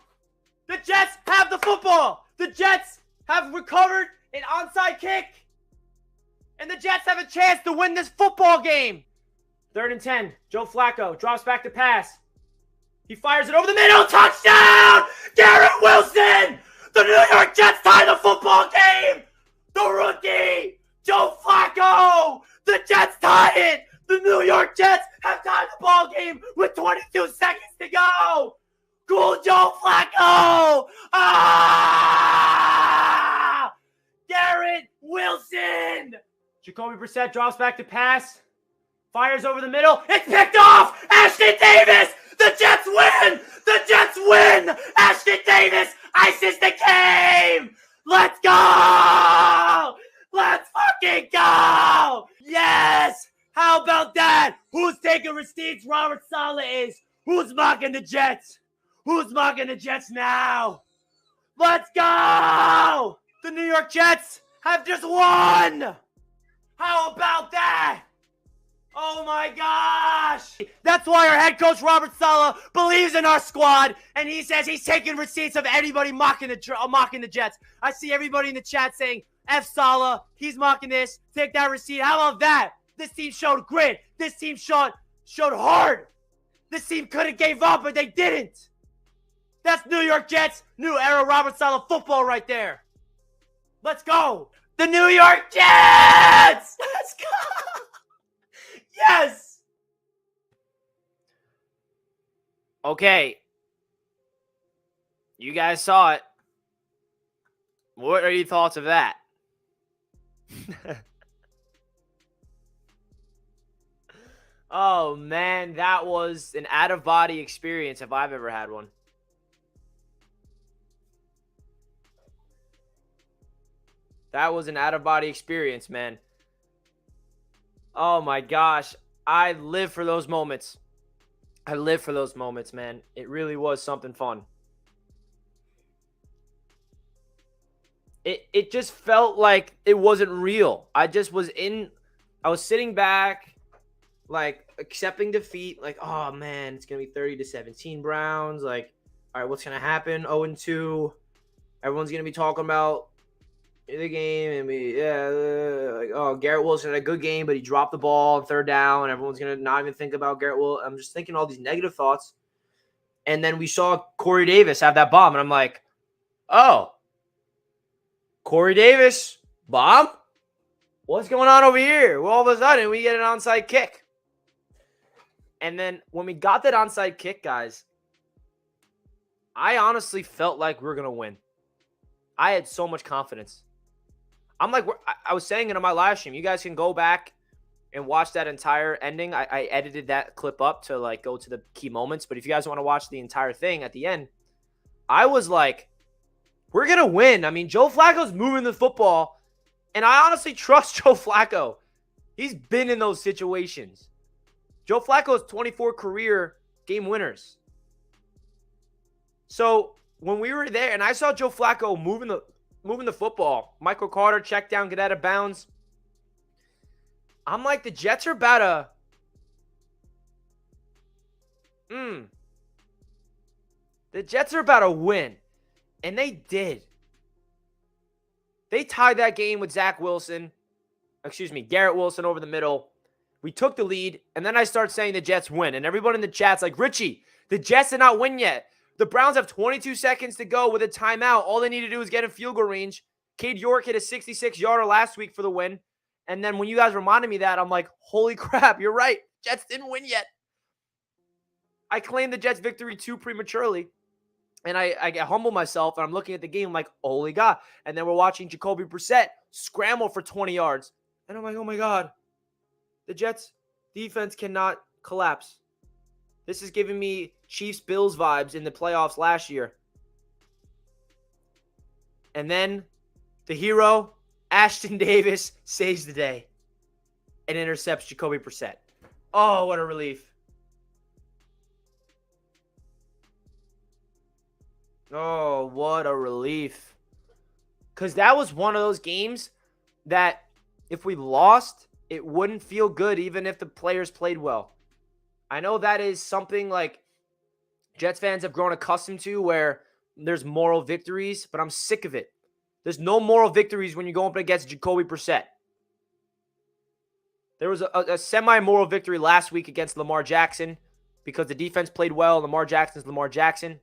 The Jets have the football! The Jets have recovered an onside kick! And the Jets have a chance to win this football game! 3rd and 10. Joe Flacco drops back to pass. He fires it over the middle. Touchdown! Garrett Wilson! The New York Jets tie the football game! The rookie! Joe Flacco! The Jets tie it! The New York Jets have tied the ball game with 22 seconds to go! Cool Joe Flacco! Ah! Garrett Wilson! Jacoby Brissett drops back to pass. Fires over the middle. It's picked off! Ashton Davis! The Jets win! The Jets win! Ashton Davis ices the game! Let's go! Let's fucking go! Yes! How about that? Who's taking receipts? Robert Saleh is. Who's mocking the Jets? Who's mocking the Jets now? Let's go! The New York Jets have just won! How about that? Oh my gosh! That's why our head coach Robert Saleh believes in our squad, and he says he's taking receipts of anybody mocking the Jets. I see everybody in the chat saying, F Saleh, he's mocking this, take that receipt. How about that? This team showed grit. This team showed hard. This team could have gave up, but they didn't. That's New York Jets, new era Robert Saleh football right there. Let's go. The New York Jets! Let's go! Yes! Okay. You guys saw it. What are your thoughts of that? Oh, man, that was an out-of-body experience if I've ever had one. That was an out-of-body experience, man. Oh, my gosh. I live for those moments. I live for those moments, man. It really was something fun. It just felt like it wasn't real. I was sitting back, like, accepting defeat. Like, oh, man, it's going to be 30-17 Browns. Like, all right, what's going to happen? 0-2. Everyone's going to be talking about the game and like, oh, Garrett Wilson had a good game, but he dropped the ball on 3rd down. Everyone's going to not even think about Garrett Wilson. I'm just thinking all these negative thoughts. And then we saw Corey Davis have that bomb, and I'm like, oh, Corey Davis, bomb? What's going on over here? Well, all of a sudden, we get an onside kick. And then when we got that onside kick, guys, I honestly felt like we were going to win. I had so much confidence. I'm like, I was saying it on my live stream. You guys can go back and watch that entire ending. I edited that clip up to like go to the key moments. But if you guys want to watch the entire thing at the end, I was like, we're going to win. I mean, Joe Flacco's moving the football. And I honestly trust Joe Flacco. He's been in those situations. Joe Flacco has 24 career game winners. So when we were there and I saw Joe Flacco moving the football, Michael Carter check down, get out of bounds. I'm like, the Jets are about to the Jets are about to win. And they did. They tied that game with Garrett Wilson over the middle. We took the lead, and then I start saying the Jets win. And everyone in the chat's like, Richie, the Jets did not win yet. The Browns have 22 seconds to go with a timeout. All they need to do is get in field goal range. Cade York hit a 66-yarder last week for the win. And then when you guys reminded me that, I'm like, holy crap, you're right. Jets didn't win yet. I claimed the Jets victory too prematurely. And I humble myself, and I'm looking at the game like, holy God. And then we're watching Jacoby Brissett scramble for 20 yards. And I'm like, oh, my God. The Jets defense cannot collapse. This is giving me Chiefs-Bills vibes in the playoffs last year. And then the hero, Ashton Davis saves the day and intercepts Jacoby Brissett. Oh, what a relief. Oh, what a relief. Because that was one of those games that if we lost, it wouldn't feel good even if the players played well. I know that is something like Jets fans have grown accustomed to where there's moral victories, but I'm sick of it. There's no moral victories when you go up against Jacoby Brissett. There was a semi-moral victory last week against Lamar Jackson because the defense played well. Lamar Jackson's Lamar Jackson.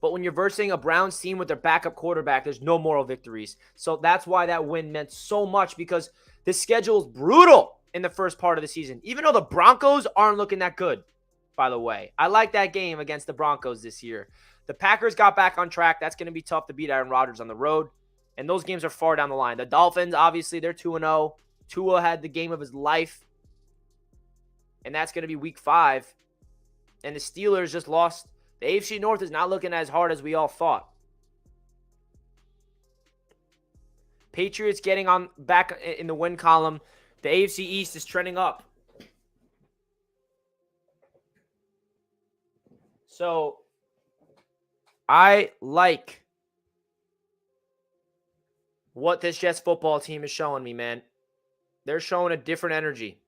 But when you're versing a Browns team with their backup quarterback, there's no moral victories. So that's why that win meant so much, because the schedule is brutal in the first part of the season. Even though the Broncos aren't looking that good, by the way. I like that game against the Broncos this year. The Packers got back on track. That's going to be tough to beat Aaron Rodgers on the road. And those games are far down the line. The Dolphins, obviously, they're 2-0. Tua had the game of his life. And that's going to be week 5. And the Steelers just lost. The AFC North is not looking as hard as we all thought. Patriots getting on back in the win column. The AFC East is trending up. So, I like what this Jets football team is showing me, man. They're showing a different energy.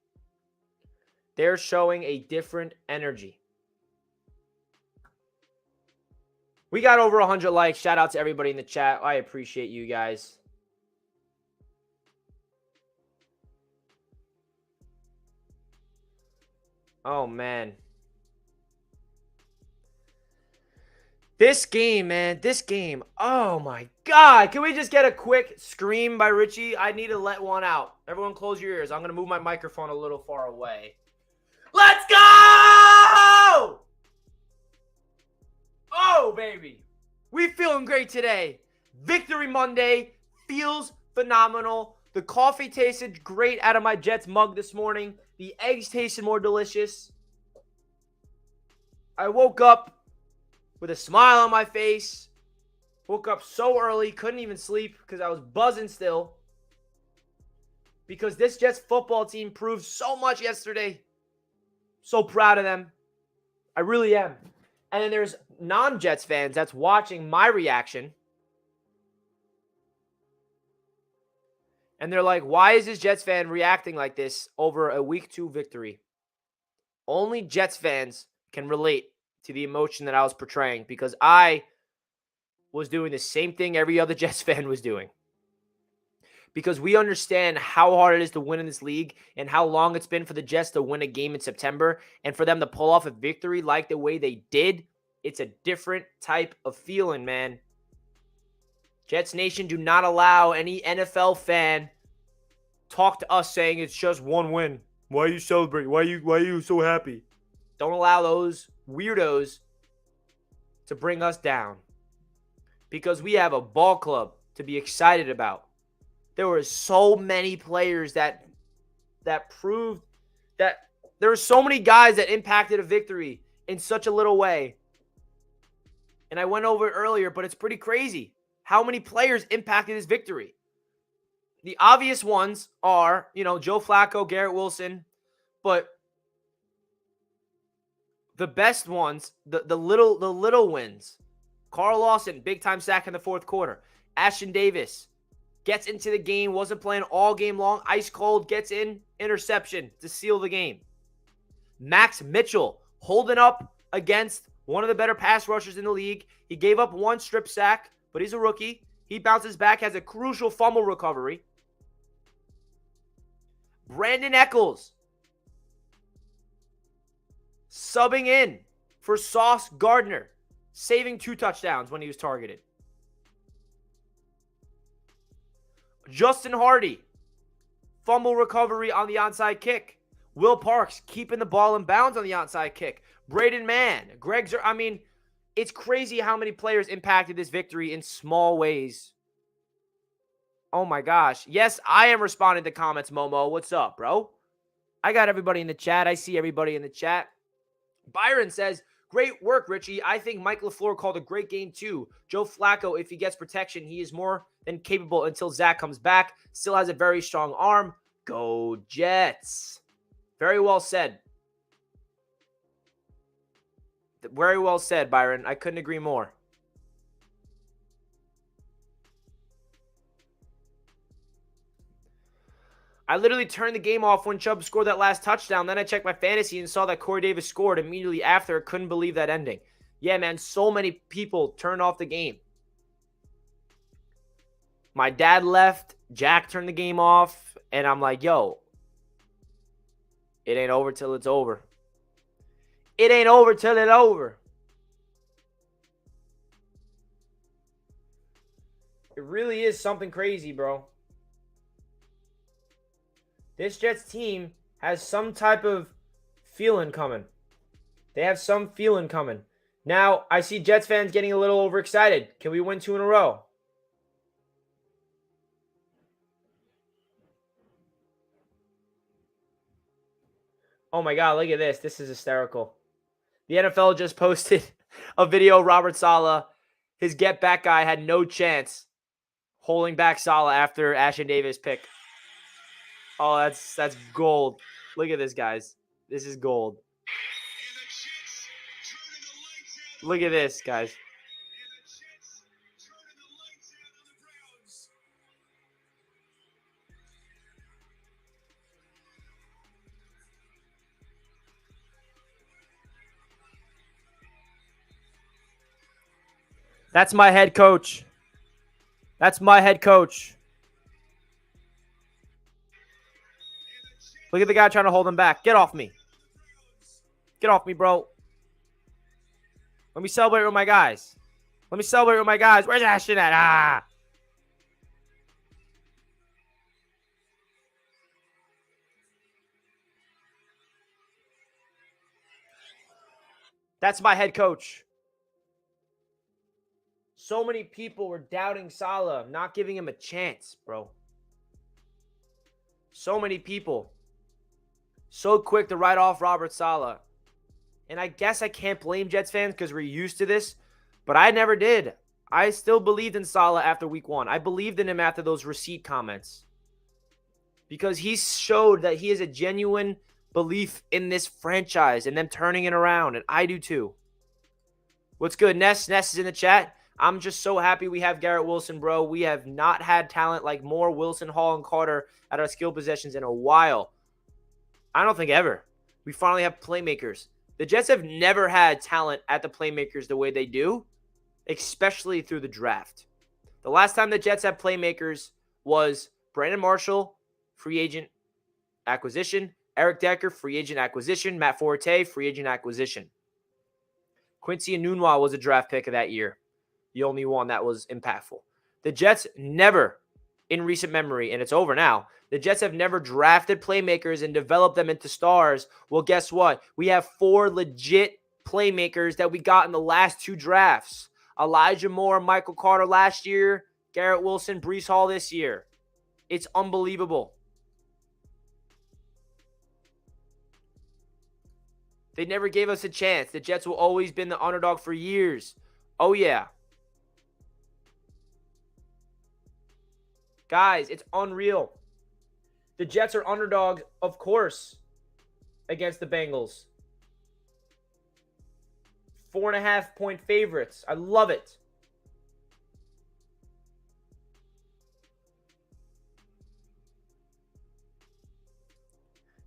They're showing a different energy. We got over 100 likes. Shout out to everybody in the chat. I appreciate you guys. Oh, man. This game, man. This game. Oh, my God. Can we just get a quick scream by Richie? I need to let one out. Everyone close your ears. I'm going to move my microphone a little far away. Let's go! Oh, baby. We feeling great today. Victory Monday feels phenomenal. The coffee tasted great out of my Jets mug this morning. The eggs tasted more delicious. I woke up with a smile on my face. Woke up so early, couldn't even sleep because I was buzzing still. Because this Jets football team proved so much yesterday. So proud of them. I really am. And then there's non-Jets fans that's watching my reaction. And they're like, why is this Jets fan reacting like this over a Week 2 victory? Only Jets fans can relate to the emotion that I was portraying, because I was doing the same thing every other Jets fan was doing. Because we understand how hard it is to win in this league and how long it's been for the Jets to win a game in September, and for them to pull off a victory like the way they did. It's a different type of feeling, man. Jets Nation, do not allow any NFL fan talk to us saying it's just one win. Why are you celebrating? Why are you so happy? Don't allow those weirdos to bring us down. Because we have a ball club to be excited about. There were so many players that proved that there were so many guys that impacted a victory in such a little way. And I went over it earlier, but it's pretty crazy how many players impacted this victory. The obvious ones are, Joe Flacco, Garrett Wilson, but the best ones, the little wins. Carl Lawson, big time sack in the fourth quarter. Ashton Davis gets into the game, wasn't playing all game long, ice cold, gets in, interception to seal the game. Max Mitchell holding up against one of the better pass rushers in the league. He gave up one strip sack, but he's a rookie. He bounces back, has a crucial fumble recovery. Brandon Echols subbing in for Sauce Gardner, saving 2 touchdowns when he was targeted. Justin Hardy, fumble recovery on the onside kick. Will Parks keeping the ball in bounds on the onside kick. Braden Mann, it's crazy how many players impacted this victory in small ways. Oh my gosh. Yes, I am responding to comments, Momo. What's up, bro? I got everybody in the chat. I see everybody in the chat. Byron says, great work, Richie. I think Mike LaFleur called a great game too. Joe Flacco, if he gets protection, he is more than capable until Zach comes back. Still has a very strong arm. Go Jets. Very well said. Very well said, Byron. I couldn't agree more. I literally turned the game off when Chubb scored that last touchdown. Then I checked my fantasy and saw that Corey Davis scored immediately after. Couldn't believe that ending. Yeah, man, so many people turned off the game. My dad left. Jack turned the game off. And I'm like, yo, it ain't over till it's over. It ain't over till it's over. It really is something crazy, bro. This Jets team has some type of feeling coming. They have some feeling coming. Now, I see Jets fans getting a little overexcited. Can we win 2 in a row? Oh my God, look at this. This is hysterical. The NFL just posted a video of Robert Saleh. His get back guy had no chance holding back Saleh after Ashton Davis pick. Oh, that's gold. Look at this, guys. This is gold. Look at this, guys. That's my head coach. That's my head coach. Look at the guy trying to hold him back. Get off me. Get off me, bro. Let me celebrate with my guys. Let me celebrate with my guys. Where's Ashton at? Ah. That's my head coach. So many people were doubting Saleh, not giving him a chance, bro. So many people. So quick to write off Robert Saleh. And I guess I can't blame Jets fans because we're used to this, but I never did. I still believed in Saleh after week 1. I believed in him after those receipt comments because he showed that he has a genuine belief in this franchise and them turning it around, and I do too. What's good, Ness? Ness is in the chat. I'm just so happy we have Garrett Wilson, bro. We have not had talent like Moore, Wilson, Hall, and Carter at our skill possessions in a while. I don't think ever. We finally have playmakers. The Jets have never had talent at the playmakers the way they do, especially through the draft. The last time the Jets had playmakers was Brandon Marshall, free agent acquisition, Eric Decker, free agent acquisition, Matt Forte, free agent acquisition. Quincy Enunwa was a draft pick of that year. The only one that was impactful. The Jets never, in recent memory, and it's over now, the Jets have never drafted playmakers and developed them into stars. Well, guess what? We have 4 legit playmakers that we got in the last 2 drafts. Elijah Moore, Michael Carter last year, Garrett Wilson, Breece Hall this year. It's unbelievable. They never gave us a chance. The Jets will always been the underdog for years. Oh, yeah. Guys, it's unreal. The Jets are underdogs, of course, against the Bengals. 4.5-point favorites. I love it.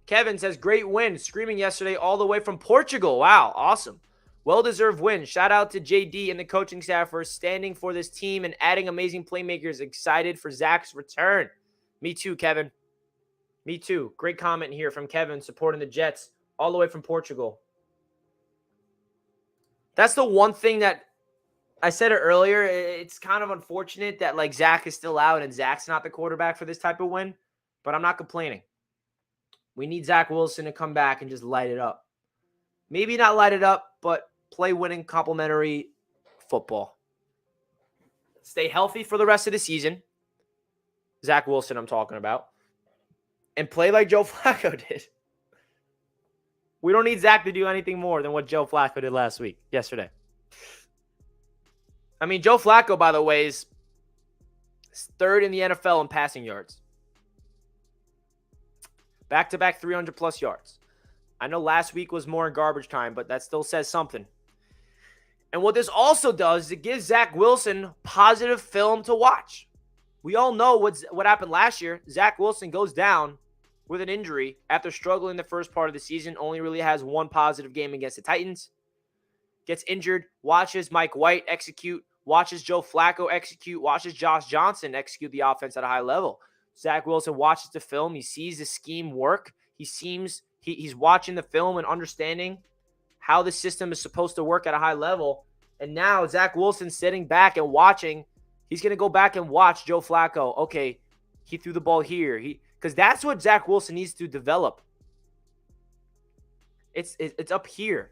Kevin says, great win. Screaming yesterday all the way from Portugal. Wow, awesome. Well-deserved win. Shout out to JD and the coaching staff for standing for this team and adding amazing playmakers. Excited for Zach's return. Me too, Kevin. Me too. Great comment here from Kevin supporting the Jets all the way from Portugal. That's the one thing that I said it earlier. It's kind of unfortunate that like Zach is still out and Zach's not the quarterback for this type of win, but I'm not complaining. We need Zach Wilson to come back and just light it up. Maybe not light it up, but play winning complimentary football. Stay healthy for the rest of the season. Zach Wilson I'm talking about. And play like Joe Flacco did. We don't need Zach to do anything more than what Joe Flacco did yesterday. I mean, Joe Flacco, by the way, is Third in the NFL in passing yards. Back-to-back 300-plus yards. I know last week was more in garbage time, but that still says something. And what this also does is it gives Zach Wilson positive film to watch. We all know what happened last year. Zach Wilson goes down with an injury after struggling the first part of the season. Only really has one positive game against the Titans. Gets injured, watches Mike White execute, watches Joe Flacco execute, watches Josh Johnson execute the offense at a high level. Zach Wilson watches the film. He sees the scheme work. He's watching the film and understanding how the system is supposed to work at a high level. And now Zach Wilson's sitting back and watching. He's going to go back and watch Joe Flacco. Okay, he threw the ball here. Because that's what Zach Wilson needs to develop. It's up here.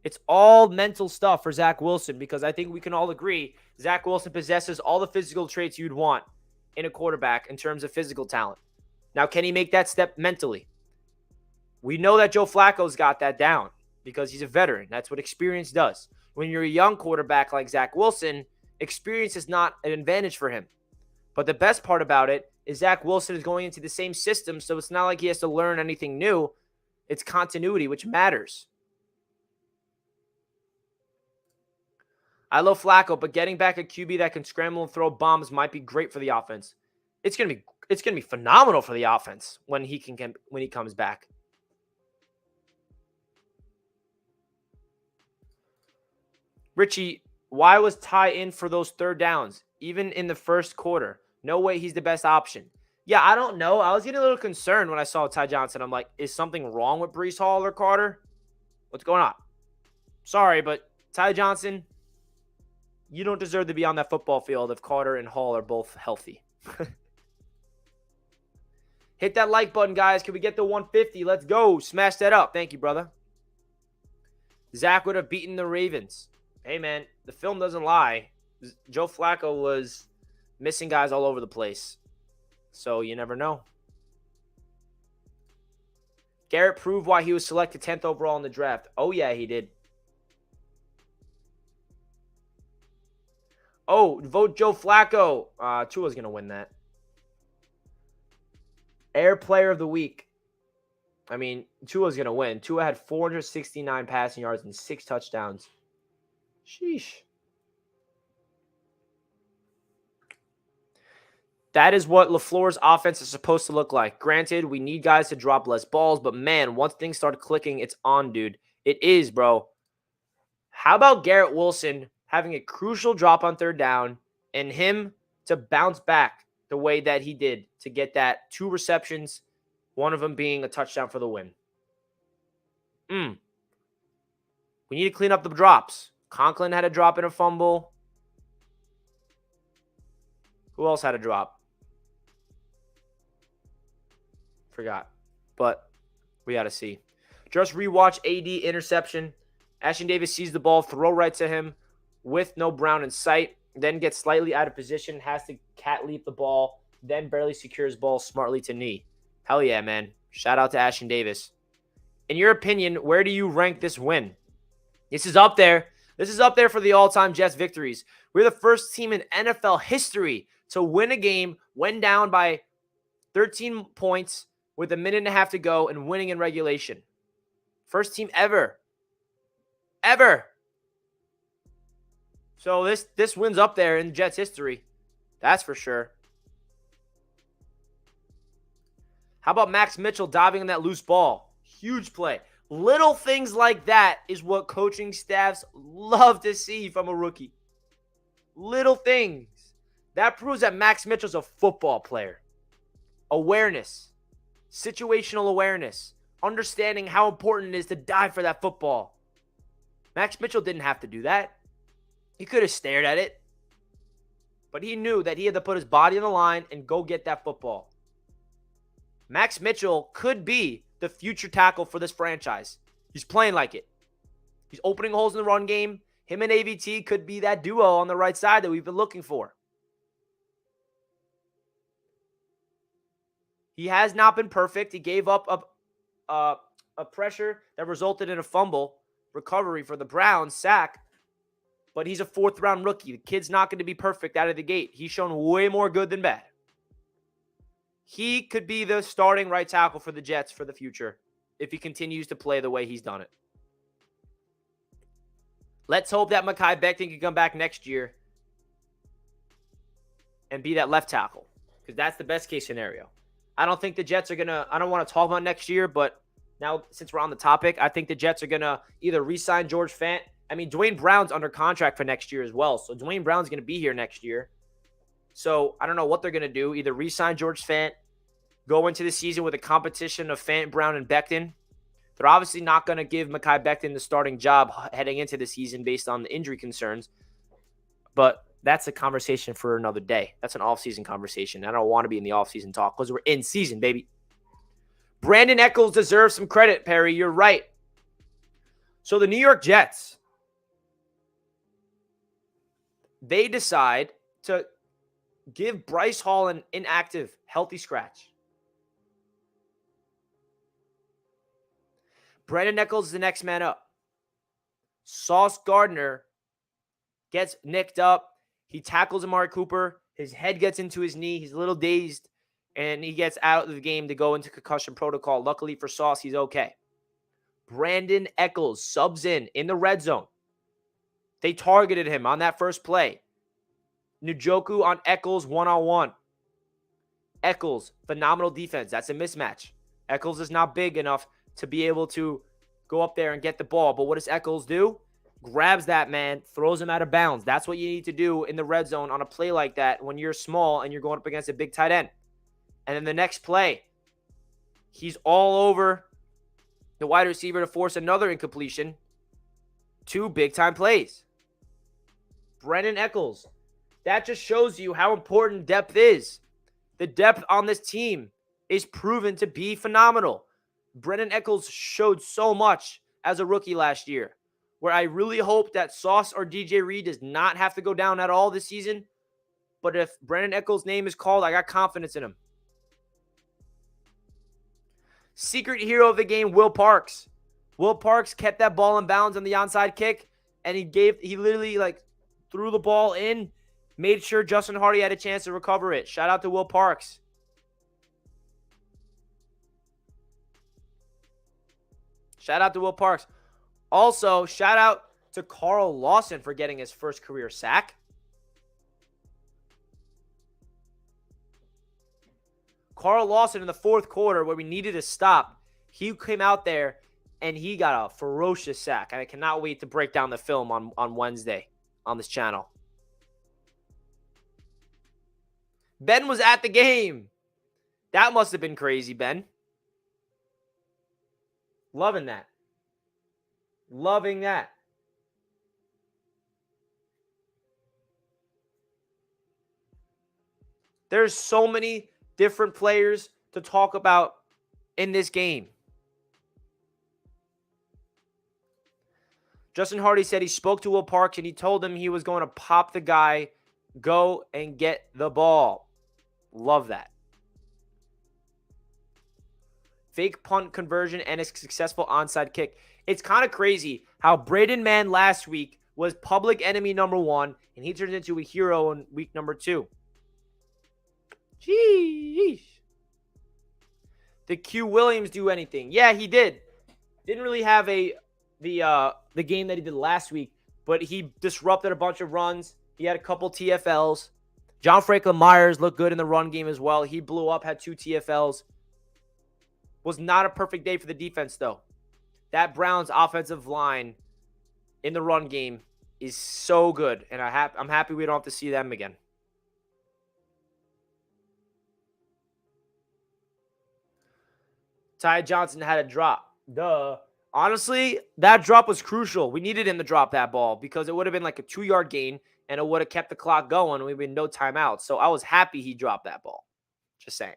It's all mental stuff for Zach Wilson because I think we can all agree Zach Wilson possesses all the physical traits you'd want in a quarterback in terms of physical talent. Now, can he make that step mentally? We know that Joe Flacco's got that down because he's a veteran. That's what experience does. When you're a young quarterback like Zach Wilson, experience is not an advantage for him. But the best part about it is Zach Wilson is going into the same system, so it's not like he has to learn anything new. It's continuity, which matters. I love Flacco, but getting back a QB that can scramble and throw bombs might be great for the offense. It's gonna be phenomenal for the offense when he comes back. Richie, why was Ty in for those third downs, even in the first quarter? No way he's the best option. Yeah, I don't know. I was getting a little concerned when I saw Ty Johnson. I'm like, is something wrong with Breece Hall or Carter? What's going on? Sorry, but Ty Johnson, you don't deserve to be on that football field if Carter and Hall are both healthy. Hit that like button, guys. Can we get the 150? Let's go. Smash that up. Thank you, brother. Zach would have beaten the Ravens. Hey, man, the film doesn't lie. Joe Flacco was missing guys all over the place. So you never know. Garrett proved why he was selected 10th overall in the draft. Oh, yeah, he did. Oh, vote Joe Flacco. Tua's going to win that. Air Player of the Week. I mean, Tua's going to win. Tua had 469 passing yards and 6 touchdowns. Sheesh. That is what LaFleur's offense is supposed to look like. Granted, we need guys to drop less balls, but man, once things start clicking, it's on, dude. It is, bro. How about Garrett Wilson having a crucial drop on third down and him to bounce back the way that he did to get that 2 receptions, one of them being a touchdown for the win? We need to clean up the drops. Conklin had a drop and a fumble. Who else had a drop? Forgot. But we got to see. Just rewatch AD interception. Ashton Davis sees the ball, throw right to him with no Brown in sight. Then gets slightly out of position, has to cat leap the ball, then barely secures ball smartly to knee. Hell yeah, man. Shout out to Ashton Davis. In your opinion, where do you rank this win? This is up there. This is up there for the all-time Jets victories. We're the first team in NFL history to win a game when down by 13 points with a minute and a half to go and winning in regulation. First team ever. Ever. So this wins up there in Jets history. That's for sure. How about Max Mitchell diving on that loose ball? Huge play. Little things like that is what coaching staffs love to see from a rookie. Little things. That proves that Max Mitchell's a football player. Awareness. Situational awareness. Understanding how important it is to dive for that football. Max Mitchell didn't have to do that. He could have stared at it. But he knew that he had to put his body on the line and go get that football. Max Mitchell could be the future tackle for this franchise. He's playing like it. He's opening holes in the run game. Him and AVT could be that duo on the right side that we've been looking for. He has not been perfect. He gave up a pressure that resulted in a fumble recovery for the Browns, sack. But he's a 4th-round rookie. The kid's not going to be perfect out of the gate. He's shown way more good than bad. He could be the starting right tackle for the Jets for the future if he continues to play the way he's done it. Let's hope that Mekhi Becton can come back next year and be that left tackle, because that's the best case scenario. I don't think the Jets are going to – I don't want to talk about next year, but now since we're on the topic, I think the Jets are going to either re-sign George Fant. I mean, Dwayne Brown's under contract for next year as well, so Dwayne Brown's going to be here next year. So I don't know what they're going to do. Either re-sign George Fant, go into the season with a competition of Fant, Brown, and Becton. They're obviously not going to give Mekhi Becton the starting job heading into the season based on the injury concerns, but that's a conversation for another day. That's an off-season conversation. I don't want to be in the off-season talk because we're in season, baby. Brandon Echols deserves some credit, Perry. You're right. So the New York Jets, they decide to give Bryce Hall an inactive, healthy scratch. Brandon Echols is the next man up. Sauce Gardner gets nicked up. He tackles Amari Cooper. His head gets into his knee. He's a little dazed, and he gets out of the game to go into concussion protocol. Luckily for Sauce, he's okay. Brandon Echols subs in the red zone. They targeted him on that first play. Njoku on Echols one-on-one. Echols, phenomenal defense. That's a mismatch. Echols is not big enough to be able to go up there and get the ball. But what does Echols do? Grabs that man, throws him out of bounds. That's what you need to do in the red zone on a play like that when you're small and you're going up against a big tight end. And then the next play, he's all over the wide receiver to force another incompletion. 2 big-time plays. Brandon Echols. That just shows you how important depth is. The depth on this team is proven to be phenomenal. Brandon Echols showed so much as a rookie last year, where I really hope that Sauce or DJ Reed does not have to go down at all this season. But if Brandon Echols' name is called, I got confidence in him. Secret hero of the game, Will Parks. Will Parks kept that ball in bounds on the onside kick, and he literally threw the ball in, made sure Justin Hardy had a chance to recover it. Shout out to Will Parks. Shout out to Will Parks. Also, shout out to Carl Lawson for getting his first career sack. Carl Lawson in the 4th quarter, where we needed a stop, he came out there and he got a ferocious sack. And I cannot wait to break down the film on Wednesday on this channel. Ben was at the game. That must have been crazy, Ben. Loving that. Loving that. There's so many different players to talk about in this game. Justin Hardy said he spoke to Will Parks and he told him he was going to pop the guy, go and get the ball. Love that. Fake punt conversion and a successful onside kick. It's kind of crazy how Braden Mann last week was public enemy number 1, and he turns into a hero in week number 2. Jeez. Did Q Williams do anything? Yeah, he did. Didn't really have the game that he did last week, but he disrupted a bunch of runs. He had a couple TFLs. John Franklin Myers looked good in the run game as well. He blew up, had 2 TFLs. Was not a perfect day for the defense, though. That Browns offensive line in the run game is so good, and I'm happy we don't have to see them again. Ty Johnson had a drop. Duh. Honestly, that drop was crucial. We needed him to drop that ball because it would have been like a 2-yard gain, and it would have kept the clock going, and we'd been no timeout. So I was happy he dropped that ball. Just saying.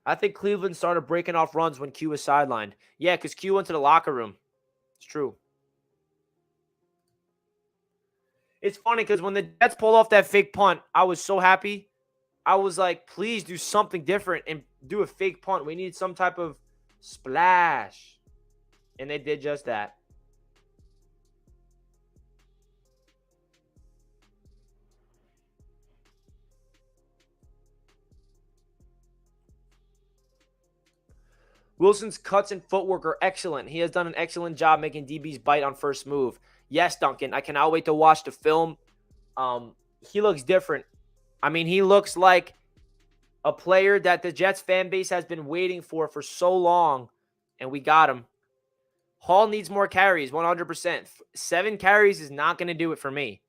I think Cleveland started breaking off runs when Q was sidelined. Yeah, because Q went to the locker room. It's true. It's funny because when the Jets pulled off that fake punt, I was so happy. I was like, please do something different and do a fake punt. We need some type of splash. And they did just that. Wilson's cuts and footwork are excellent. He has done an excellent job making DBs bite on first move. Yes, Duncan, I cannot wait to watch the film. He looks different. I mean, he looks like a player that the Jets fan base has been waiting for so long, and we got him. Hall needs more carries, 100%. 7 carries is not going to do it for me.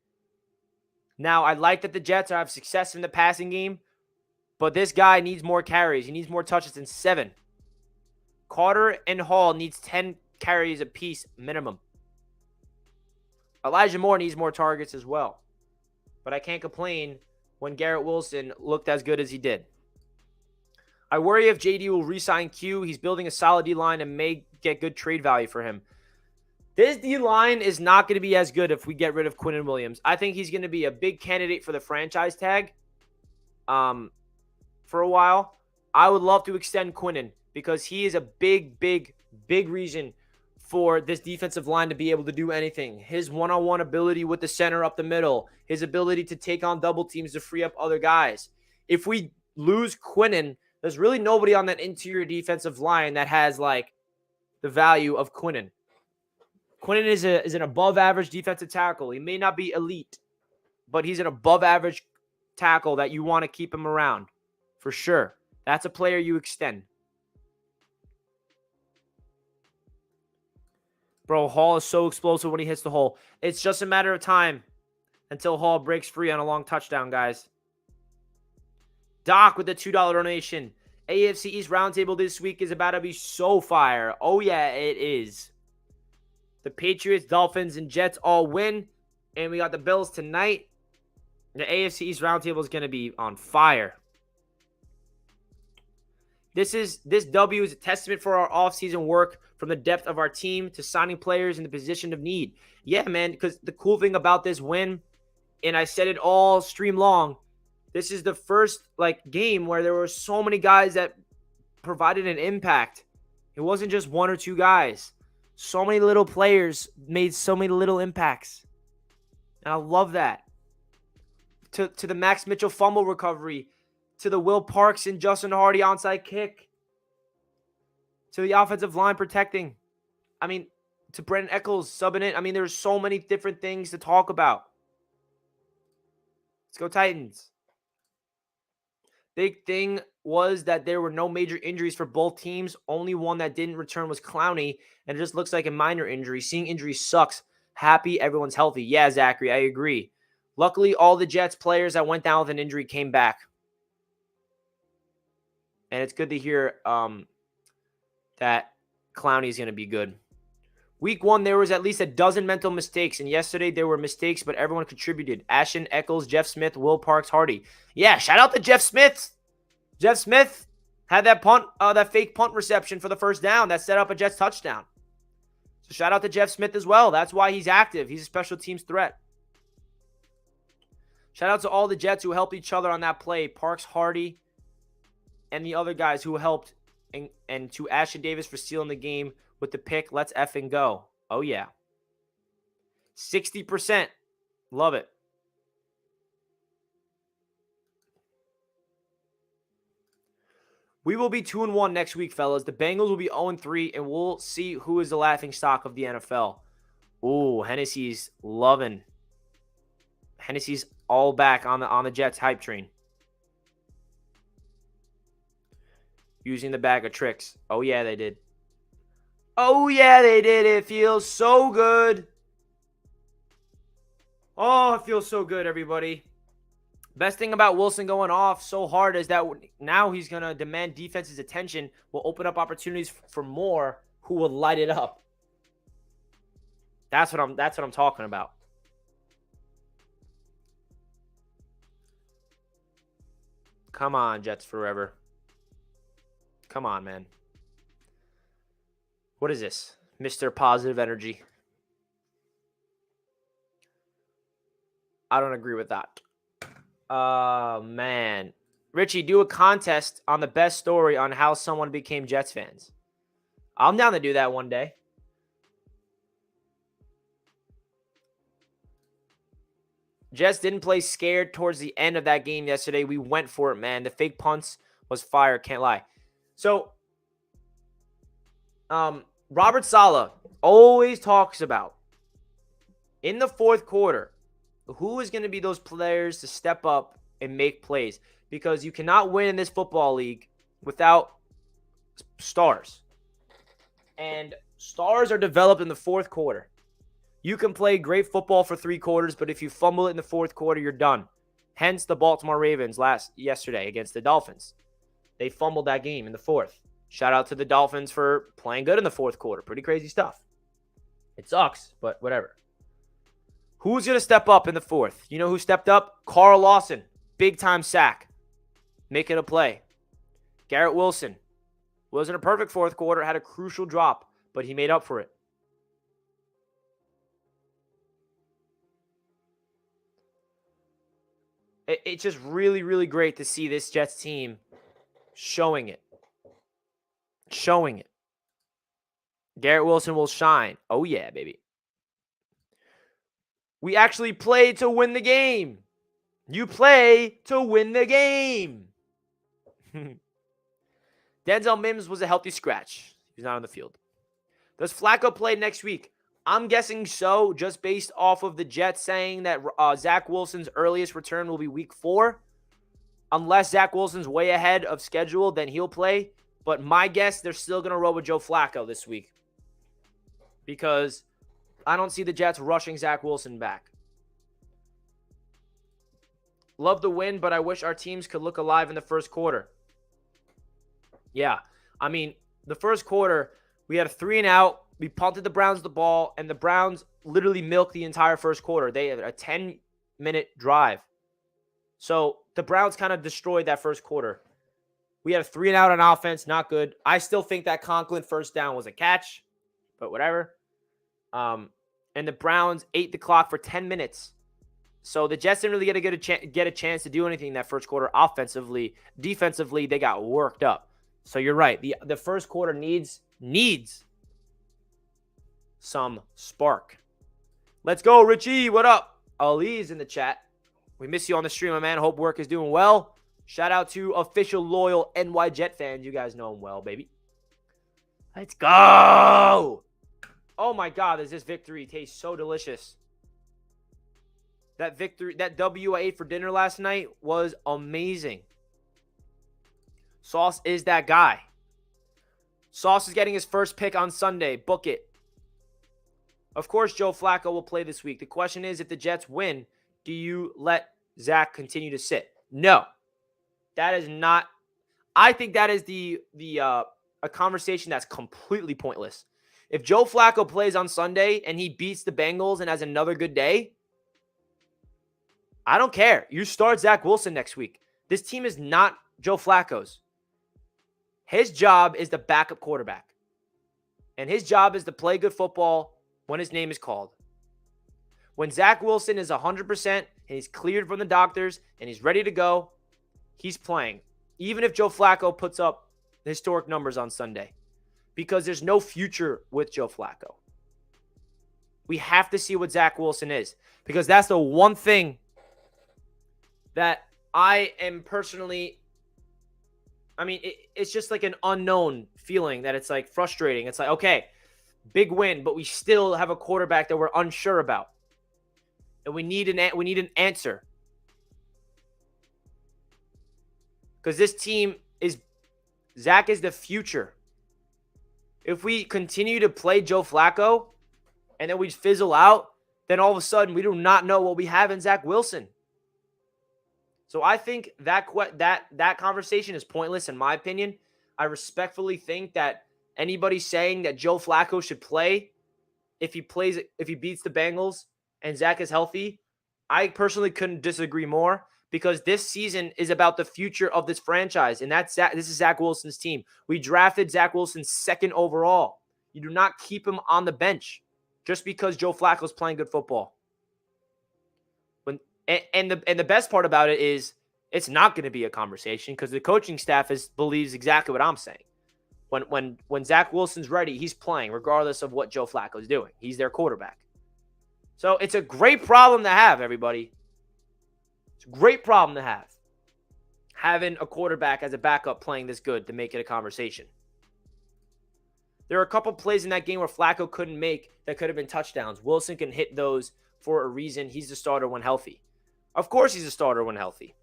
Now, I like that the Jets have success in the passing game, but this guy needs more carries. He needs more touches than 7. Carter and Hall needs 10 carries apiece minimum. Elijah Moore needs more targets as well. But I can't complain when Garrett Wilson looked as good as he did. I worry if JD will re-sign Q. He's building a solid D-line and may get good trade value for him. This D-line is not going to be as good if we get rid of Quinnen Williams. I think he's going to be a big candidate for the franchise tag for a while. I would love to extend Quinnen because he is a big reason for this defensive line to be able to do anything. His one-on-one ability with the center up the middle, his ability to take on double teams to free up other guys. If we lose Quinnen, there's really nobody on that interior defensive line that has like the value of Quinnen. Quinnen is an above-average defensive tackle. He may not be elite, but he's an above-average tackle that you want to keep him around for sure. That's a player you extend. Bro, Hall is so explosive when he hits the hole. It's just a matter of time until Hall breaks free on a long touchdown, guys. Doc with the $2 donation. AFC East Roundtable this week is about to be so fire. Oh, yeah, it is. The Patriots, Dolphins, and Jets all win. And we got the Bills tonight. The AFC East Roundtable is going to be on fire. This W is a testament for our offseason work, from the depth of our team to signing players in the position of need. Yeah, man, because the cool thing about this win, and I said it all stream long, this is the first game where there were so many guys that provided an impact. It wasn't just 1 or 2 guys. So many little players made so many little impacts. And I love that. To the Max Mitchell fumble recovery, to the Will Parks and Justin Hardy onside kick, to the offensive line protecting. I mean, to Brendan Eccles subbing it. I mean, there's so many different things to talk about. Let's go Titans. Big thing was that there were no major injuries for both teams. Only one that didn't return was Clowney, and it just looks like a minor injury. Seeing injuries sucks. Happy everyone's healthy. Yeah, Zachary, I agree. Luckily, all the Jets players that went down with an injury came back. And it's good to hear that Clowney is going to be good. Week 1, there was at least a dozen mental mistakes, and yesterday there were mistakes, but everyone contributed. Ashton, Eccles, Jeff Smith, Will Parks, Hardy. Yeah, shout out to Jeff Smith. Jeff Smith had that fake punt reception for the first down that set up a Jets touchdown. So shout out to Jeff Smith as well. That's why he's active. He's a special teams threat. Shout out to all the Jets who helped each other on that play. Parks, Hardy, and the other guys who helped. And to Ashton Davis for stealing the game with the pick. Let's effing go. Oh, yeah. 60%. Love it. We will be 2-1 next week, fellas. The Bengals will be 0-3, and we'll see who is the laughing stock of the NFL. Ooh, Hennessy's loving. Hennessy's all back on the Jets hype train. Using the bag of tricks. Oh, yeah, they did. Oh, yeah, they did. It feels so good. Oh, it feels so good, everybody. Best thing about Wilson going off so hard is that now he's going to demand defense's attention, will open up opportunities for more who will light it up. That's what I'm talking about. Come on, Jets forever. Come on, man. What is this? Mr. Positive Energy. I don't agree with that. Man. Richie, do a contest on the best story on how someone became Jets fans. I'm down to do that one day. Jets didn't play scared towards the end of that game yesterday. We went for it, man. The fake punts was fire, can't lie. So, Robert Saleh always talks about in the fourth quarter, who is going to be those players to step up and make plays? Because you cannot win in this football league without stars. And stars are developed in the fourth quarter. You can play great football for 3 quarters, but if you fumble it in the fourth quarter, you're done. Hence the Baltimore Ravens yesterday against the Dolphins. They fumbled that game in the fourth. Shout out to the Dolphins for playing good in the fourth quarter. Pretty crazy stuff. It sucks, but whatever. Who's going to step up in the fourth? You know who stepped up? Carl Lawson. Big time sack. Making a play. Garrett Wilson. Wasn't a perfect fourth quarter. Had a crucial drop, but he made up for it. It's just really, really great to see this Jets team showing it. Showing it. Garrett Wilson will shine. Oh, yeah, baby. We actually played to win the game. You play to win the game. Denzel Mims was a healthy scratch. He's not on the field. Does Flacco play next week? I'm guessing so, just based off of the Jets saying that Zach Wilson's earliest return will be week 4. Unless Zach Wilson's way ahead of schedule, then he'll play. But my guess, they're still going to roll with Joe Flacco this week. Because I don't see the Jets rushing Zach Wilson back. Love the win, but I wish our teams could look alive in the first quarter. Yeah, I mean, the first quarter, we had a 3-and-out. We punted the Browns the ball, and the Browns literally milked the entire first quarter. They had a 10-minute drive. So the Browns kind of destroyed that first quarter. We had a 3-and-out on offense, not good. I still think that Conklin first down was a catch, but whatever. And the Browns ate the clock for 10 minutes. So the Jets didn't really get a chance to do anything in that first quarter offensively. Defensively, they got worked up. So you're right. The first quarter needs some spark. Let's go, Richie. What up? Ali's in the chat. We miss you on the stream, my man. Hope work is doing well. Shout out to official loyal NY Jet fans. You guys know him well, baby. Let's go. Oh my God, does this victory taste so delicious. That W I ate for dinner last night was amazing. Sauce is that guy. Sauce is getting his first pick on Sunday. Book it. Of course, Joe Flacco will play this week. The question is, if the Jets win, do you let Zach continue to sit? No. That is not. I think that is a conversation that's completely pointless. If Joe Flacco plays on Sunday and he beats the Bengals and has another good day, I don't care. You start Zach Wilson next week. This team is not Joe Flacco's. His job is the backup quarterback. And his job is to play good football when his name is called. When Zach Wilson is 100% and he's cleared from the doctors and he's ready to go, he's playing. Even if Joe Flacco puts up historic numbers on Sunday. Because there's no future with Joe Flacco. We have to see what Zach Wilson is. Because that's the one thing that I am personally... I mean, it's just like an unknown feeling that it's like frustrating. It's like, okay, big win, but we still have a quarterback that we're unsure about. And we need an answer. Because this team is... Zach is the future. If we continue to play Joe Flacco and then we fizzle out, then all of a sudden we do not know what we have in Zach Wilson. So I think that conversation is pointless in my opinion. I respectfully think that anybody saying that Joe Flacco should play if he beats the Bengals and Zach is healthy, I personally couldn't disagree more. Because this season is about the future of this franchise. And this is Zach Wilson's team. We drafted Zach Wilson 2nd overall. You do not keep him on the bench just because Joe Flacco's playing good football. And the best part about it is it's not going to be a conversation because the coaching staff believes exactly what I'm saying. When Zach Wilson's ready, he's playing regardless of what Joe Flacco's doing. He's their quarterback. So it's a great problem to have, everybody. It's a great problem to have. Having a quarterback as a backup playing this good to make it a conversation. There are a couple plays in that game where Flacco couldn't make that could have been touchdowns. Wilson can hit those for a reason. He's the starter when healthy. Of course he's a starter when healthy.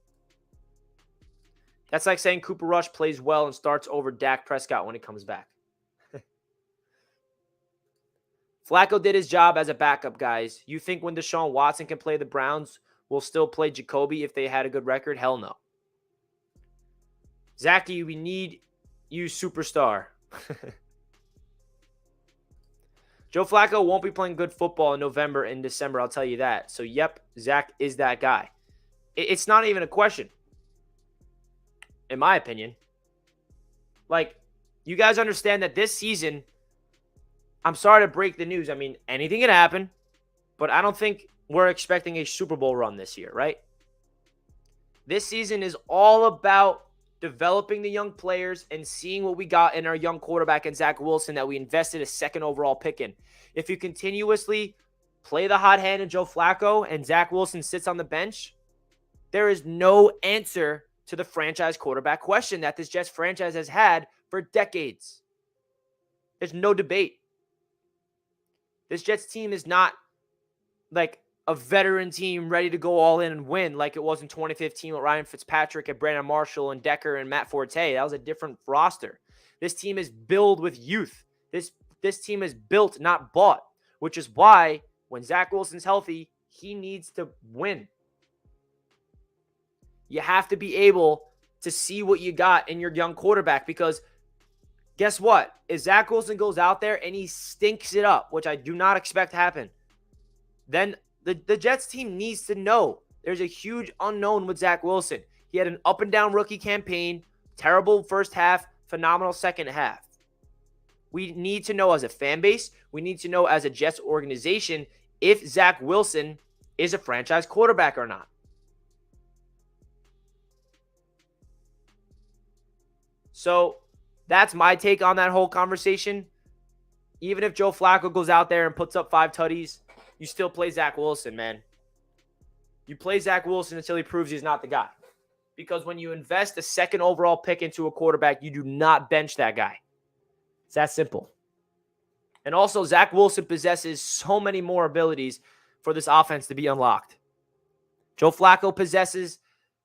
That's like saying Cooper Rush plays well and starts over Dak Prescott when he comes back. Flacco did his job as a backup, guys. You think when Deshaun Watson can play the Browns, will still play Jacoby if they had a good record? Hell no. Zachy, we need you, superstar. Joe Flacco won't be playing good football in November and December, I'll tell you that. So, yep, Zach is that guy. It's not even a question, in my opinion. Like, you guys understand that this season, I'm sorry to break the news. I mean, anything can happen, but I don't think we're expecting a Super Bowl run this year, right? This season is all about developing the young players and seeing what we got in our young quarterback and Zach Wilson that we invested a second overall pick in. If you continuously play the hot hand in Joe Flacco and Zach Wilson sits on the bench, there is no answer to the franchise quarterback question that this Jets franchise has had for decades. There's no debate. This Jets team is not like a veteran team ready to go all in and win like it was in 2015 with Ryan Fitzpatrick and Brandon Marshall and Decker and Matt Forte. That was a different roster. This team is built with youth. This team is built, not bought, which is why when Zach Wilson's healthy, he needs to win. You have to be able to see what you got in your young quarterback because guess what? If Zach Wilson goes out there and he stinks it up, which I do not expect to happen, then the Jets team needs to know there's a huge unknown with Zach Wilson. He had an up-and-down rookie campaign, terrible first half, phenomenal second half. We need to know as a fan base, we need to know as a Jets organization if Zach Wilson is a franchise quarterback or not. So that's my take on that whole conversation. Even if Joe Flacco goes out there and puts up 5 tutties, you still play Zach Wilson, man. You play Zach Wilson until he proves he's not the guy. Because when you invest a second overall pick into a quarterback, you do not bench that guy. It's that simple. And also, Zach Wilson possesses so many more abilities for this offense to be unlocked. Joe Flacco possesses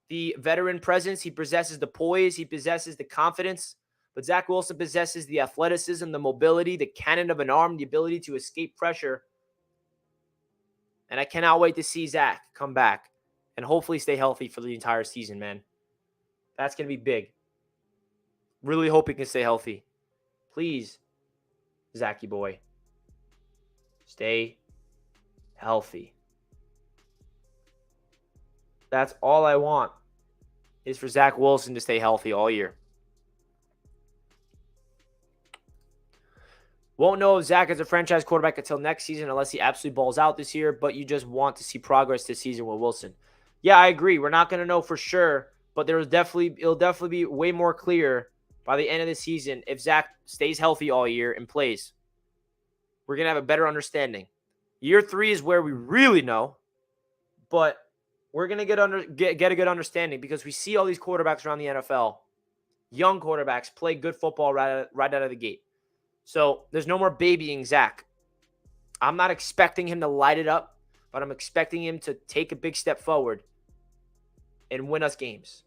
the veteran presence. He possesses the poise. He possesses the confidence. But Zach Wilson possesses the athleticism, the mobility, the cannon of an arm, the ability to escape pressure. And I cannot wait to see Zach come back and hopefully stay healthy for the entire season, man. That's going to be big. Really hope he can stay healthy. Please, Zachy boy, stay healthy. That's all I want is for Zach Wilson to stay healthy all year. Won't know if Zach is a franchise quarterback until next season unless he absolutely balls out this year, but you just want to see progress this season with Wilson. Yeah, I agree. We're not going to know for sure, but it'll definitely be way more clear by the end of the season if Zach stays healthy all year and plays. We're going to have a better understanding. Year 3 is where we really know, but we're going to get a good understanding because we see all these quarterbacks around the NFL, young quarterbacks, play good football right out of the gate. So there's no more babying Zach. I'm not expecting him to light it up, but I'm expecting him to take a big step forward and win us games.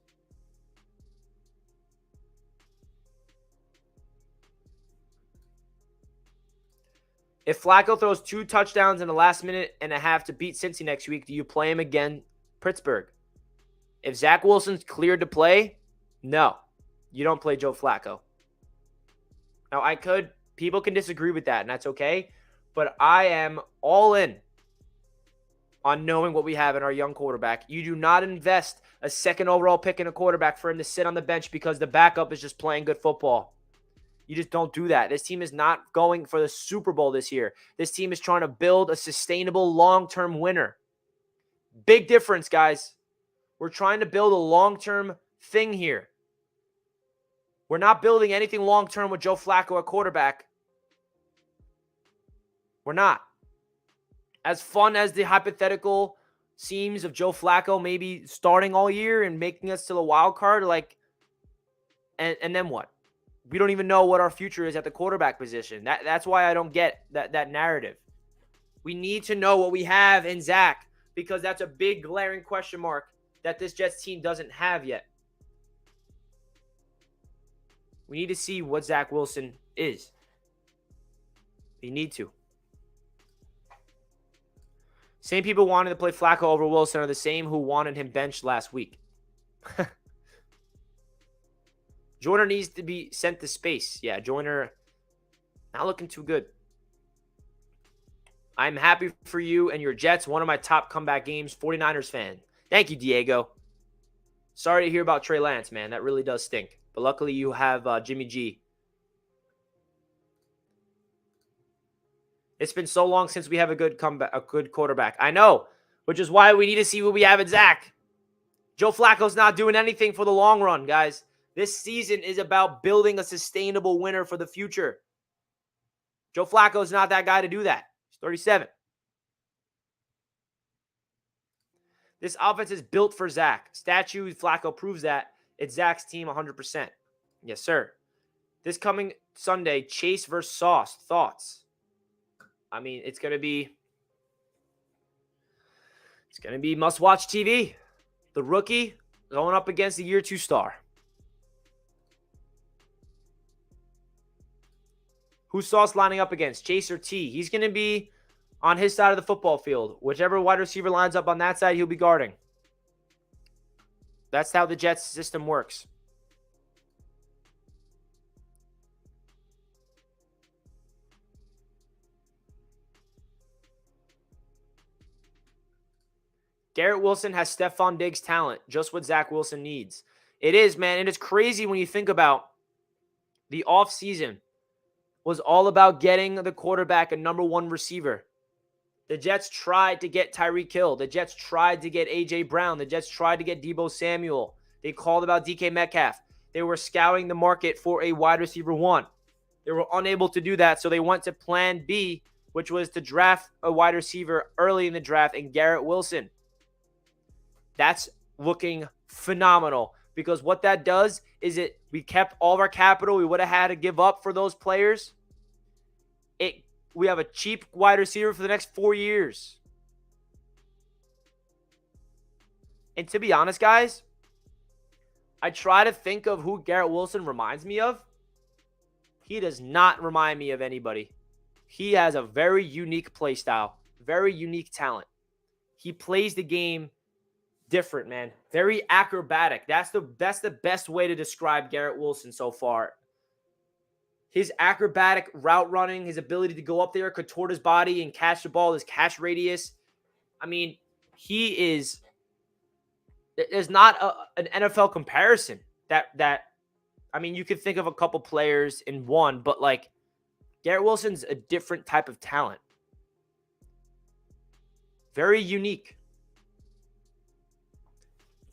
If Flacco throws 2 touchdowns in the last minute and a half to beat Cincy next week, do you play him again, Pittsburgh? If Zach Wilson's cleared to play, no. You don't play Joe Flacco. Now, people can disagree with that, and that's okay. But I am all in on knowing what we have in our young quarterback. You do not invest a second overall pick in a quarterback for him to sit on the bench because the backup is just playing good football. You just don't do that. This team is not going for the Super Bowl this year. This team is trying to build a sustainable long-term winner. Big difference, guys. We're trying to build a long-term thing here. We're not building anything long-term with Joe Flacco at quarterback. We're not. As fun as the hypothetical seems of Joe Flacco maybe starting all year and making us to the wild card, and then what? We don't even know what our future is at the quarterback position. That's why I don't get that narrative. We need to know what we have in Zach, because that's a big glaring question mark that this Jets team doesn't have yet. We need to see what Zach Wilson is. We need to. Same people wanting to play Flacco over Wilson are the same who wanted him benched last week. Joyner needs to be sent to space. Yeah, Joyner not looking too good. I'm happy for you and your Jets. One of my top comeback games. 49ers fan. Thank you, Diego. Sorry to hear about Trey Lance, man. That really does stink. But luckily you have Jimmy G. It's been so long since we have a good quarterback. I know, which is why we need to see what we have in Zach. Joe Flacco's not doing anything for the long run, guys. This season is about building a sustainable winner for the future. Joe Flacco's not that guy to do that. He's 37. This offense is built for Zach. Statue Flacco proves that. It's Zach's team 100%. Yes, sir. This coming Sunday, Chase versus Sauce. Thoughts? I mean, it's going to be must-watch TV. The rookie going up against the year 2 star. Who's Sauce lining up against? Chase or T? He's going to be on his side of the football field. Whichever wide receiver lines up on that side, he'll be guarding. That's how the Jets system works. Garrett Wilson has Stephon Diggs' talent, just what Zach Wilson needs. It is, man, and it's crazy when you think about the offseason was all about getting the quarterback a number 1 receiver. The Jets tried to get Tyreek Hill. The Jets tried to get A.J. Brown. The Jets tried to get Deebo Samuel. They called about DK Metcalf. They were scouting the market for a wide receiver 1. They were unable to do that, so they went to plan B, which was to draft a wide receiver early in the draft in Garrett Wilson. That's looking phenomenal, because what that does is we kept all of our capital we would have had to give up for those players. We have a cheap wide receiver for the next 4 years. And to be honest, guys, I try to think of who Garrett Wilson reminds me of. He does not remind me of anybody. He has a very unique play style, very unique talent. He plays the game different, man. Very acrobatic. That's the best way to describe Garrett Wilson so far. His acrobatic route running, his ability to go up there, contort his body and catch the ball, his catch radius. I mean, there's not an NFL comparison that I mean, you could think of a couple players in one, but like Garrett Wilson's a different type of talent. Very unique.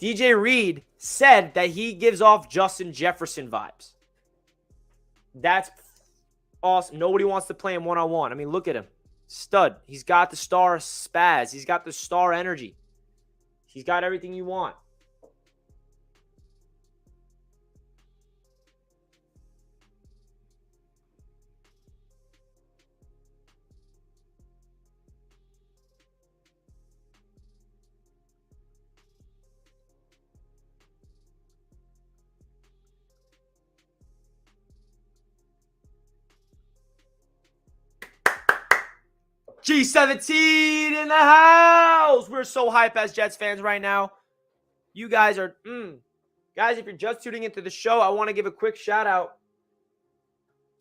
DJ Reed said that he gives off Justin Jefferson vibes. That's awesome. Nobody wants to play him one-on-one. I mean, look at him. Stud. He's got the star spaz. He's got the star energy. He's got everything you want. G17 in the house. We're so hype as Jets fans right now. You guys are, guys, if you're just tuning into the show, I want to give a quick shout out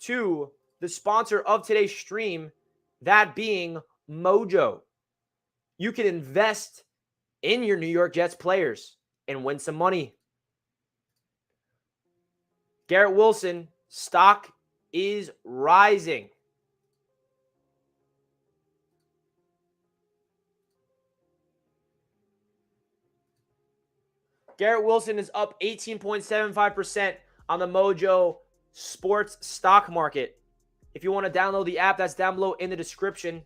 to the sponsor of today's stream, that being Mojo. You can invest in your New York Jets players and win some money. Garrett Wilson, stock is rising. Garrett Wilson is up 18.75% on the Mojo Sports stock market. If you want to download the app, that's down below in the description.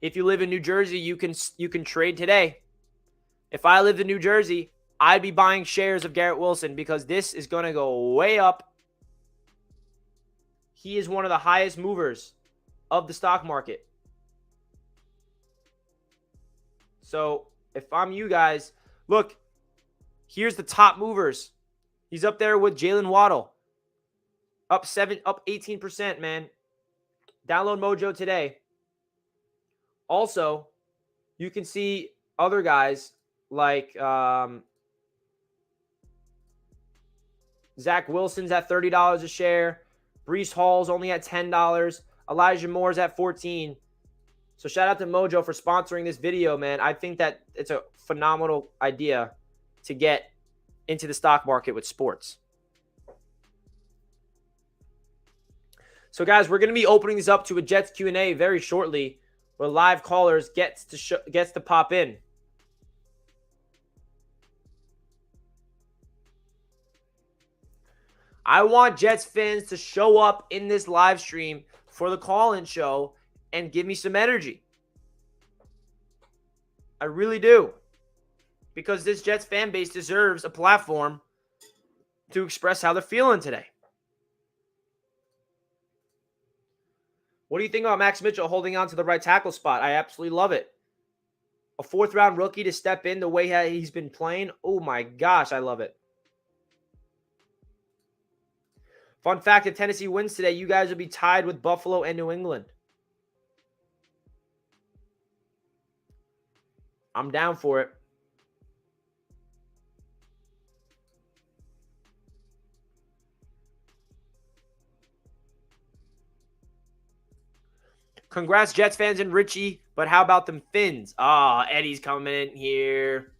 If you live in New Jersey, you can trade today. If I lived in New Jersey, I'd be buying shares of Garrett Wilson because this is going to go way up. He is one of the highest movers of the stock market. So if I'm you guys, look, here's the top movers. He's up there with Jalen Waddle. Up 18%, man. Download Mojo today. Also, you can see other guys like Zach Wilson's at $30 a share. Breece Hall's only at $10. Elijah Moore's at $14. So shout out to Mojo for sponsoring this video, man. I think that it's a phenomenal idea to get into the stock market with sports. So guys, we're going to be opening this up to a Jets Q&A very shortly, where live callers gets to pop in. I want Jets fans to show up in this live stream for the call-in show and give me some energy. I really do. Because this Jets fan base deserves a platform to express how they're feeling today. What do you think about Max Mitchell holding on to the right tackle spot? I absolutely love it. A fourth-round rookie to step in the way he's been playing. Oh, my gosh, I love it. Fun fact, if Tennessee wins today, you guys will be tied with Buffalo and New England. I'm down for it. Congrats, Jets fans and Richie, but how about them Finns? Ah, Eddie's coming in here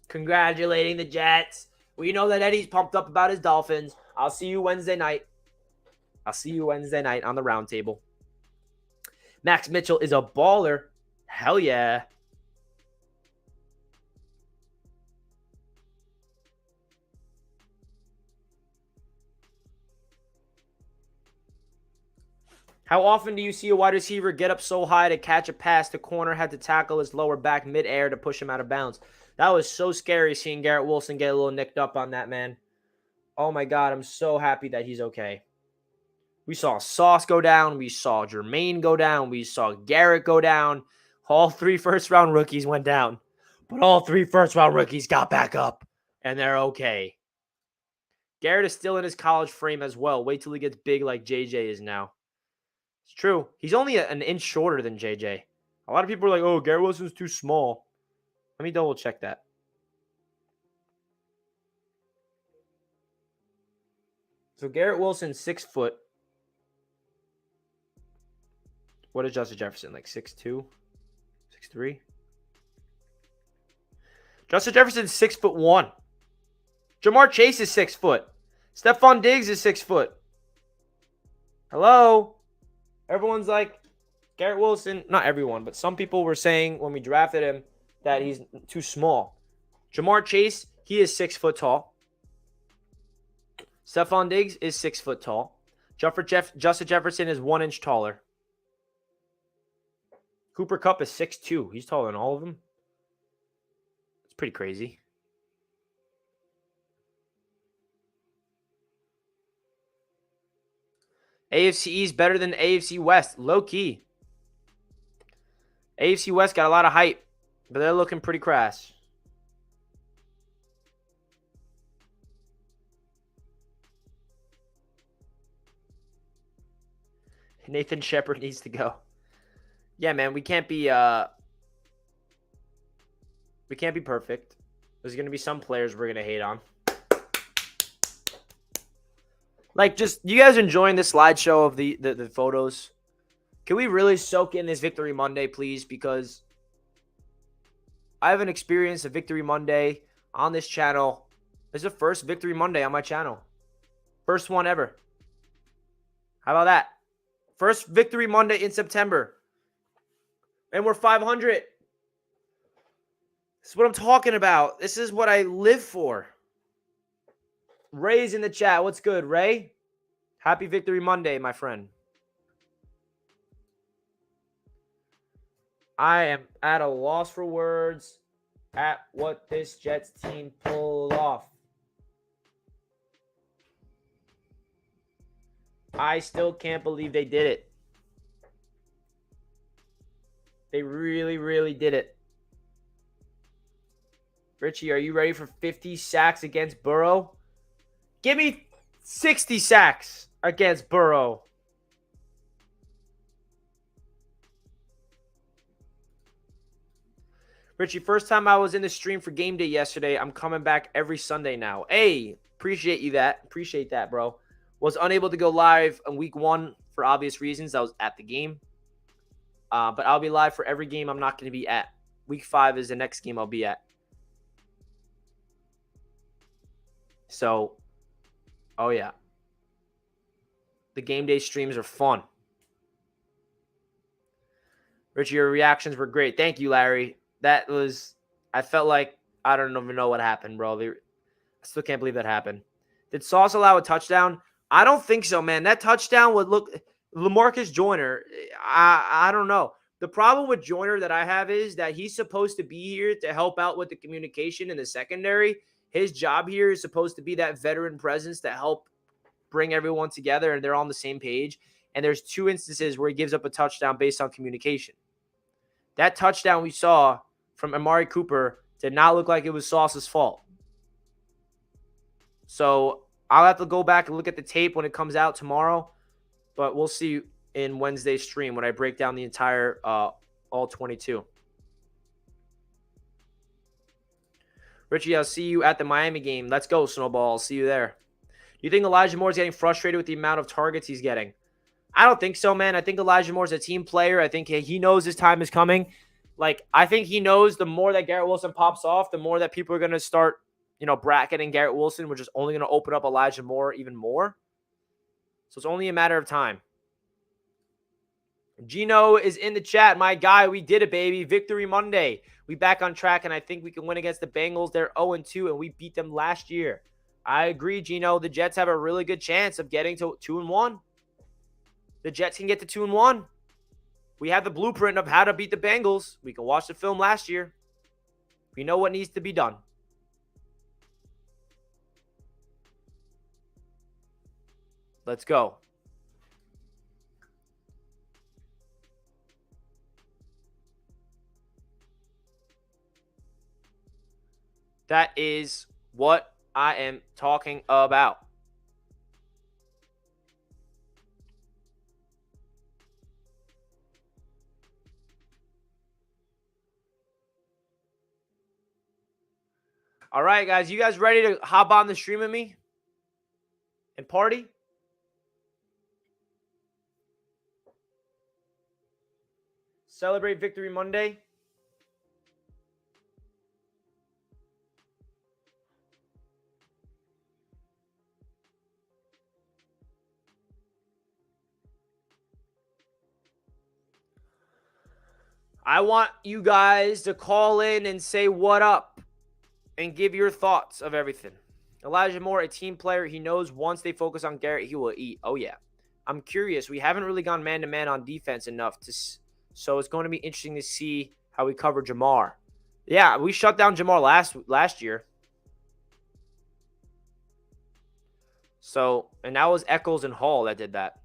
congratulating the Jets. We know that Eddie's pumped up about his Dolphins. I'll see you Wednesday night. I'll see you Wednesday night on the roundtable. Max Mitchell is a baller. Hell yeah. How often do you see a wide receiver get up so high to catch a pass the corner had to tackle his lower back midair to push him out of bounds? That was so scary seeing Garrett Wilson get a little nicked up on that, man. Oh my God, I'm so happy that he's okay. We saw Sauce go down. We saw Jermaine go down. We saw Garrett go down. All 3 first-round rookies went down. But all 3 first-round rookies got back up, and they're okay. Garrett is still in his college frame as well. Wait till he gets big like JJ is now. It's true. He's only an inch shorter than JJ. A lot of people are like, oh, Garrett Wilson's too small. Let me double check that. So Garrett Wilson's 6 foot. What is Justin Jefferson? Like 6'2"? 6'3"? Justin Jefferson's 6'1". Jamar Chase is 6 foot. Stephon Diggs is 6 foot. Hello? Everyone's like, Garrett Wilson, not everyone, but some people were saying when we drafted him that he's too small. Jamar Chase, he is 6 foot tall. Stephon Diggs is 6 foot tall. Justin Jefferson is 1 inch taller. Cooper Kupp is 6'2". He's taller than all of them. It's pretty crazy. AFC East better than AFC West. Low key. AFC West got a lot of hype, but they're looking pretty crass. Nathan Shepard needs to go. Yeah, man, we can't be perfect. There's going to be some players we're going to hate on. Like, just, you guys enjoying this slideshow of the photos? Can we really soak in this Victory Monday, please? Because I haven't experienced a Victory Monday on this channel. This is the first Victory Monday on my channel. First one ever. How about that? First Victory Monday in September. And we're 500. This is what I'm talking about. This is what I live for. Ray's in the chat. What's good, Ray? Happy Victory Monday, my friend. I am at a loss for words at what this Jets team pulled off. I still can't believe they did it. They really, really did it. Richie, are you ready for 50 sacks against Burrow? Give me 60 sacks against Burrow. Richie, first time I was in the stream for game day yesterday. I'm coming back every Sunday now. Hey, appreciate that, bro. Was unable to go live on week 1 for obvious reasons. I was at the game. But I'll be live for every game I'm not going to be at. Week 5 is the next game I'll be at. So, oh yeah. The game day streams are fun. Richie, your reactions were great. Thank you, Larry. I felt like, I don't even know what happened, bro. I still can't believe that happened. Did Sauce allow a touchdown? I don't think so, man. That touchdown would look, LaMarcus Joyner, I don't know. The problem with Joyner that I have is that he's supposed to be here to help out with the communication in the secondary. His job here is supposed to be that veteran presence to help bring everyone together and they're on the same page. And there's 2 instances where he gives up a touchdown based on communication. That touchdown we saw from Amari Cooper did not look like it was Sauce's fault. So I'll have to go back and look at the tape when it comes out tomorrow. But we'll see in Wednesday's stream when I break down the entire all 22. Richie, I'll see you at the Miami game. Let's go, Snowball. I'll see you there. Do you think Elijah Moore is getting frustrated with the amount of targets he's getting? I don't think so, man. I think Elijah Moore is a team player. I think he knows his time is coming. I think he knows the more that Garrett Wilson pops off, the more that people are going to start, bracketing Garrett Wilson, which is only going to open up Elijah Moore even more. So it's only a matter of time. Gino is in the chat. My guy, we did it, baby. Victory Monday. We back on track, and I think we can win against the Bengals. They're 0-2, and we beat them last year. I agree, Gino. The Jets have a really good chance of getting to 2-1. The Jets can get to 2-1. We have the blueprint of how to beat the Bengals. We can watch the film last year. We know what needs to be done. Let's go. That is what I am talking about. All right, guys. You guys ready to hop on the stream with me and party? Celebrate Victory Monday. I want you guys to call in and say what up and give your thoughts of everything. Elijah Moore, a team player. He knows once they focus on Garrett, he will eat. Oh, yeah. I'm curious. We haven't really gone man-to-man on defense enough, so it's going to be interesting to see how we cover Jamar. Yeah, we shut down Jamar last year. So, and that was Eccles and Hall that did that.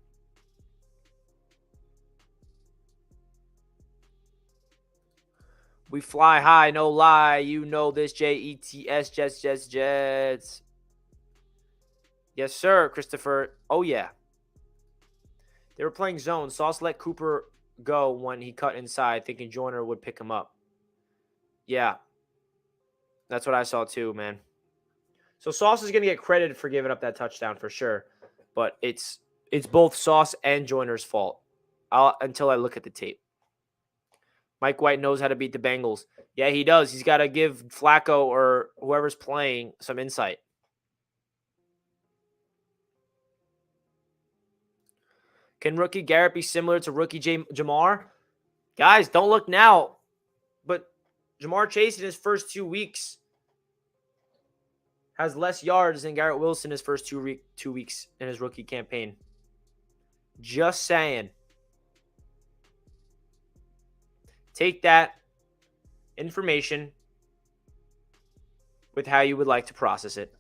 We fly high, no lie. You know this, Jets, Jets. Yes, sir, Christopher. Oh, yeah. They were playing zone. Sauce let Cooper go when he cut inside, thinking Joyner would pick him up. Yeah. That's what I saw too, man. So Sauce is going to get credited for giving up that touchdown for sure. But it's both Sauce and Joyner's fault until I look at the tape. Mike White knows how to beat the Bengals. Yeah, he does. He's got to give Flacco or whoever's playing some insight. Can rookie Garrett be similar to rookie Jamar? Guys, don't look now. But Jamar Chase in his first 2 weeks has less yards than Garrett Wilson in his first 2 weeks in his rookie campaign. Just saying. take that information with how you would like to process it.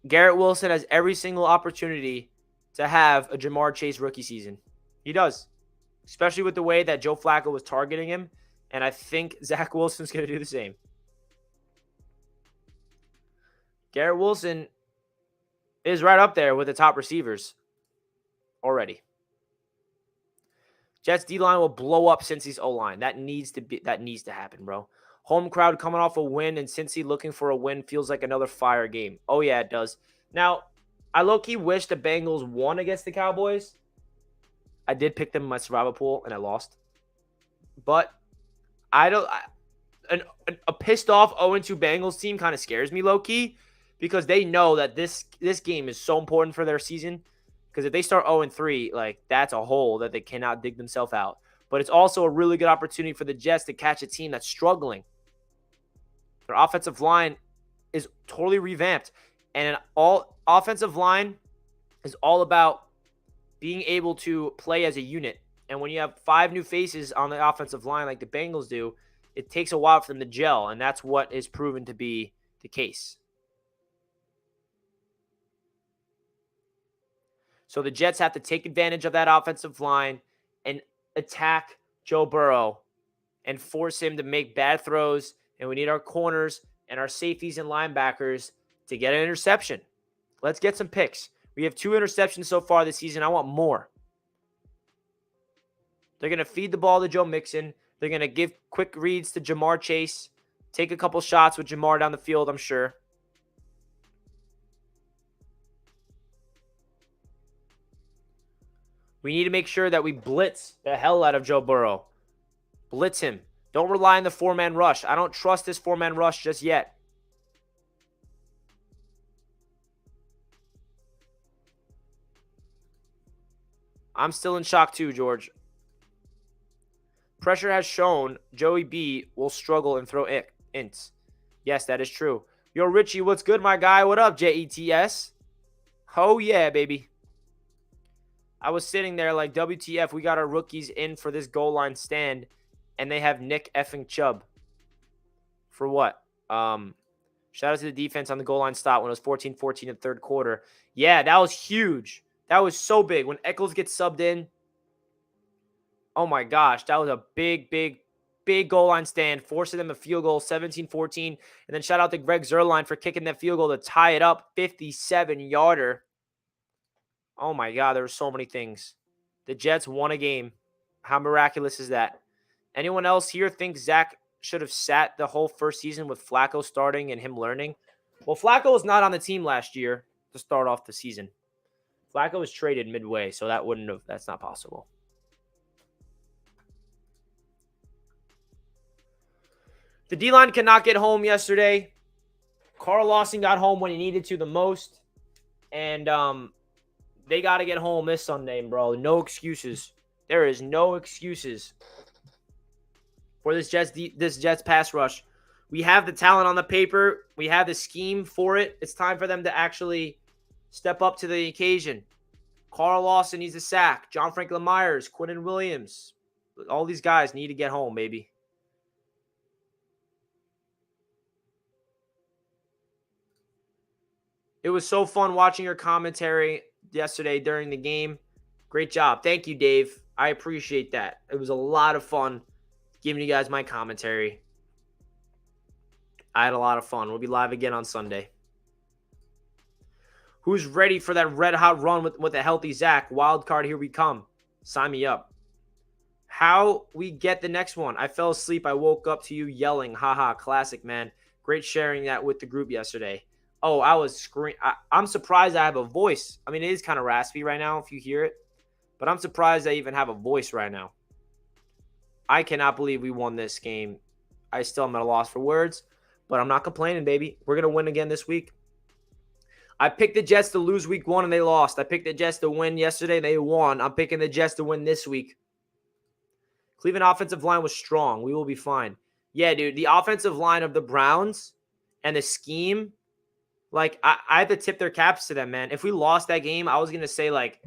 Garrett Wilson has every single opportunity to have a Jamar Chase rookie season. He does, especially with the way that Joe Flacco was targeting him, and I think Zach Wilson's going to do the same. Garrett Wilson is right up there with the top receivers already. Jets D-line will blow up Cincy's O-line. That needs to happen, bro. Home crowd coming off a win and Cincy looking for a win feels like another fire game. Oh, yeah, it does. Now, I low-key wish the Bengals won against the Cowboys. I did pick them in my survival pool, and I lost. But a pissed-off 0-2 Bengals team kind of scares me low-key because they know that this game is so important for their season. Because if they start 0-3, like, that's a hole that they cannot dig themselves out. But it's also a really good opportunity for the Jets to catch a team that's struggling. Their offensive line is totally revamped. And offensive line is all about being able to play as a unit. And when you have 5 new faces on the offensive line like the Bengals do, it takes a while for them to gel. And that's what is proven to be the case. So the Jets have to take advantage of that offensive line and attack Joe Burrow and force him to make bad throws. And we need our corners and our safeties and linebackers to get an interception. Let's get some picks. We have 2 interceptions so far this season. I want more. They're going to feed the ball to Joe Mixon. They're going to give quick reads to Jamar Chase. Take a couple shots with Jamar down the field, I'm sure. We need to make sure that we blitz the hell out of Joe Burrow. Blitz him. Don't rely on the 4-man rush. I don't trust this 4-man rush just yet. I'm still in shock too, George. Pressure has shown Joey B will struggle and throw ints. Yes, that is true. Yo, Richie, what's good, my guy? What up, JETS? Oh, yeah, baby. I was sitting there like, WTF, we got our rookies in for this goal line stand, and they have Nick effing Chubb. For what? Shout out to the defense on the goal line stop when it was 14-14 in the third quarter. Yeah, that was huge. That was so big. When Eccles gets subbed in, oh my gosh, that was a big goal line stand, forcing them a field goal, 17-14. And then shout out to Greg Zuerlein for kicking that field goal to tie it up, 57-yarder. Oh my God, there were so many things. The Jets won a game. How miraculous is that? Anyone else here think Zach should have sat the whole first season with Flacco starting and him learning? Well, Flacco was not on the team last year to start off the season. Flacco was traded midway, so that's not possible. The D-line cannot get home yesterday. Carl Lawson got home when he needed to the most. And they got to get home this Sunday, bro. No excuses. There is no excuses for this Jets pass rush. We have the talent on the paper. We have the scheme for it. It's time for them to actually step up to the occasion. Carl Lawson needs a sack. John Franklin Myers, Quinnen Williams. All these guys need to get home, baby. It was so fun watching your commentary yesterday during the game. Great job. Thank you, Dave. I appreciate that. It was a lot of fun giving you guys my commentary. I had a lot of fun. We'll be live again on Sunday. Who's ready for that red-hot run with a healthy Zach? Wild card, here we come. Sign me up. How we get the next one? I fell asleep. I woke up to you yelling. Haha, classic, man. Great sharing that with the group yesterday. Oh, I was screaming. I'm surprised I have a voice. I mean, it is kind of raspy right now if you hear it. But I'm surprised I even have a voice right now. I cannot believe we won this game. I still am at a loss for words. But I'm not complaining, baby. We're going to win again this week. I picked the Jets to lose week 1 and they lost. I picked the Jets to win yesterday. They won. I'm picking the Jets to win this week. Cleveland offensive line was strong. We will be fine. Yeah, dude. The offensive line of the Browns and the scheme, like, I have to tip their caps to them, man. If we lost that game, I was going to say, like,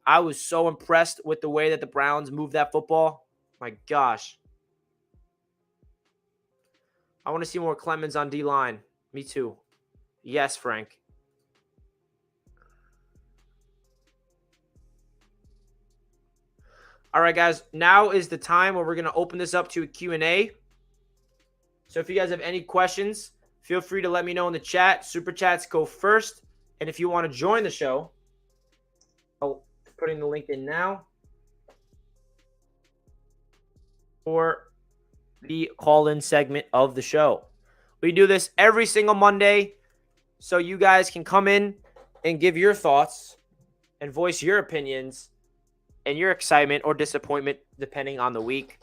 I was so impressed with the way that the Browns moved that football. My gosh. I want to see more Clemens on D-line. Me too. Yes, Frank. All right, guys. Now is the time where we're going to open this up to a Q&A. So if you guys have any questions, feel free to let me know in the chat. Super chats go first. And if you want to join the show, I'll putting the link in now for the call-in segment of the show. We do this every single Monday, so you guys can come in and give your thoughts and voice your opinions and your excitement or disappointment, depending on the week,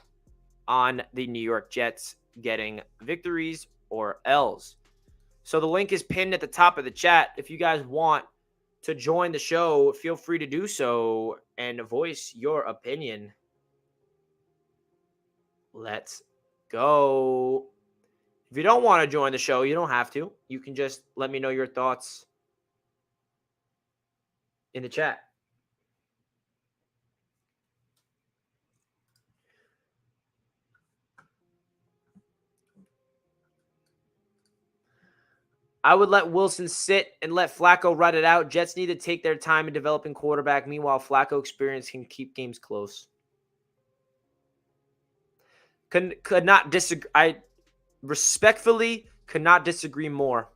on the New York Jets getting victories or L's. So the link is pinned at the top of the chat. If you guys want to join the show, feel free to do so and voice your opinion. Let's go. If you don't want to join the show, you don't have to. You can just let me know your thoughts in the chat. I would let Wilson sit and let Flacco ride it out. Jets need to take their time in developing quarterback. Meanwhile, Flacco experience can keep games close. Could not disagree. I respectfully could not disagree more.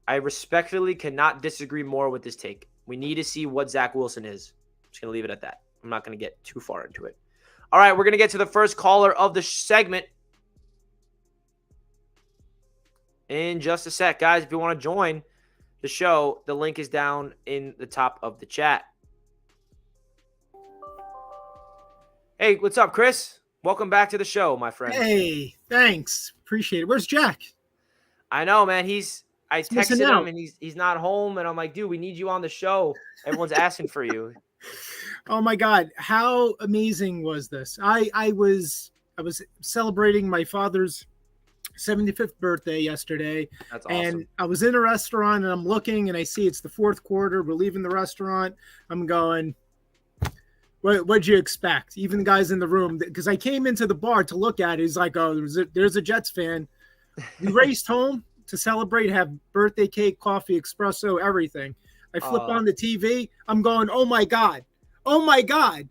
I respectfully cannot disagree more with this take. We need to see what Zach Wilson is. I'm just going to leave it at that. I'm not going to get too far into it. All right, we're going to get to the first caller of the segment in just a sec. Guys, if you want to join the show, the link is down in the top of the chat. Hey, what's up, Chris? Welcome back to the show, my friend. Hey, thanks. Appreciate it. Where's Jack? I know, man. I texted him and he's not home, and I'm like, dude, we need you on the show. Everyone's asking for you. Oh my God, how amazing was this? I was celebrating my father's 75th birthday yesterday. That's awesome. And I was in a restaurant and I'm looking and I see it's the fourth quarter. We're leaving the restaurant. I'm going, what'd you expect? Even the guys in the room, because I came into the bar to look at it. He's like, oh, there's a Jets fan. We raced home to celebrate, have birthday cake, coffee, espresso, everything. I flip on the TV. I'm going, oh my God. Oh my God.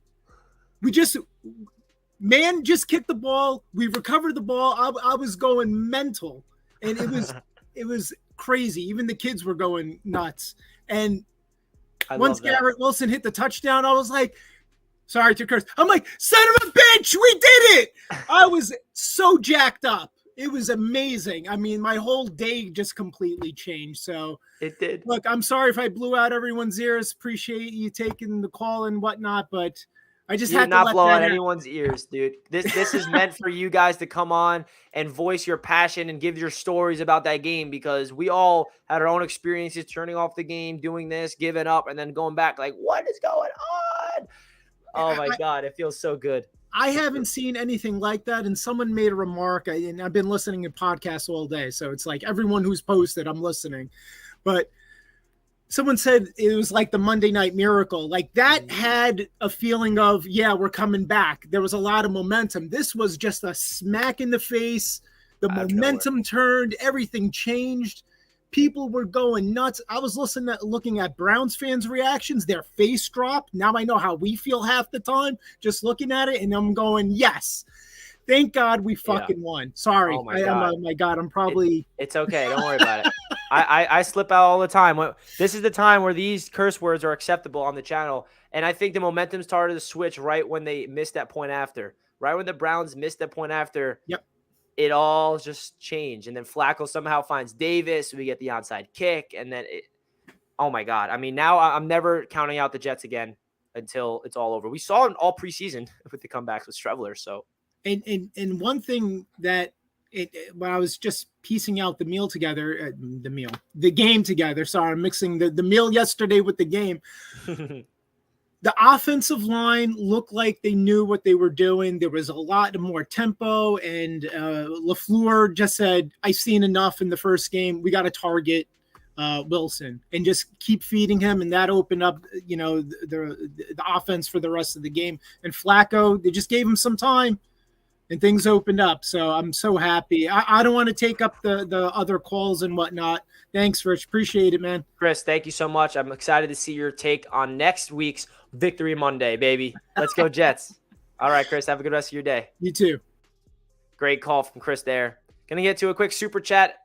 Man just kicked the ball. We recovered the ball. I was going mental, and it was crazy. Even the kids were going nuts. And once Garrett Wilson hit the touchdown, I was like, sorry to curse. I'm like, son of a bitch, we did it. I was so jacked up. It was amazing. I mean, my whole day just completely changed. So it did. Look, I'm sorry if I blew out everyone's ears. Appreciate you taking the call and whatnot, but I just had to not blow out anyone's ears, dude. This is meant for you guys to come on and voice your passion and give your stories about that game, because we all had our own experiences turning off the game, doing this, giving up, and then going back like, what is going on? Oh my God, it feels so good. I haven't seen anything like that. And someone made a remark, and I've been listening to podcasts all day. So it's like everyone who's posted, I'm listening. But someone said it was like the Monday Night Miracle. Like that had a feeling of, yeah, we're coming back. There was a lot of momentum. This was just a smack in the face. The momentum turned, everything changed. People were going nuts. I was looking at Browns fans' reactions, their face dropped. Now I know how we feel half the time just looking at it, and I'm going, yes. Thank God we fucking won. Sorry. Oh my God. I'm probably... It's okay. Don't worry about it. I slip out all the time. This is the time where these curse words are acceptable on the channel. And I think the momentum started to switch right when they missed that point after. Right when the Browns missed that point after. Yep. It all just changed. And then Flacco somehow finds Davis. We get the onside kick. And then oh my God. I mean, now I'm never counting out the Jets again until it's all over. We saw it all preseason with the comebacks with Streveler. So. And one thing that when I was just piecing out the game together. Sorry, I'm mixing the meal yesterday with the game. The offensive line looked like they knew what they were doing. There was a lot more tempo, and LaFleur just said, I've seen enough in the first game. We got to target Wilson and just keep feeding him, and that opened up, the offense for the rest of the game. And Flacco, they just gave him some time, and things opened up. So I'm so happy. I don't want to take up the other calls and whatnot. Thanks, Rich. Appreciate it, man. Chris, thank you so much. I'm excited to see your take on next week's Victory Monday, baby. Let's go Jets. All right, Chris, have a good rest of your day. You too. Great call from Chris there. Going to get to a quick super chat.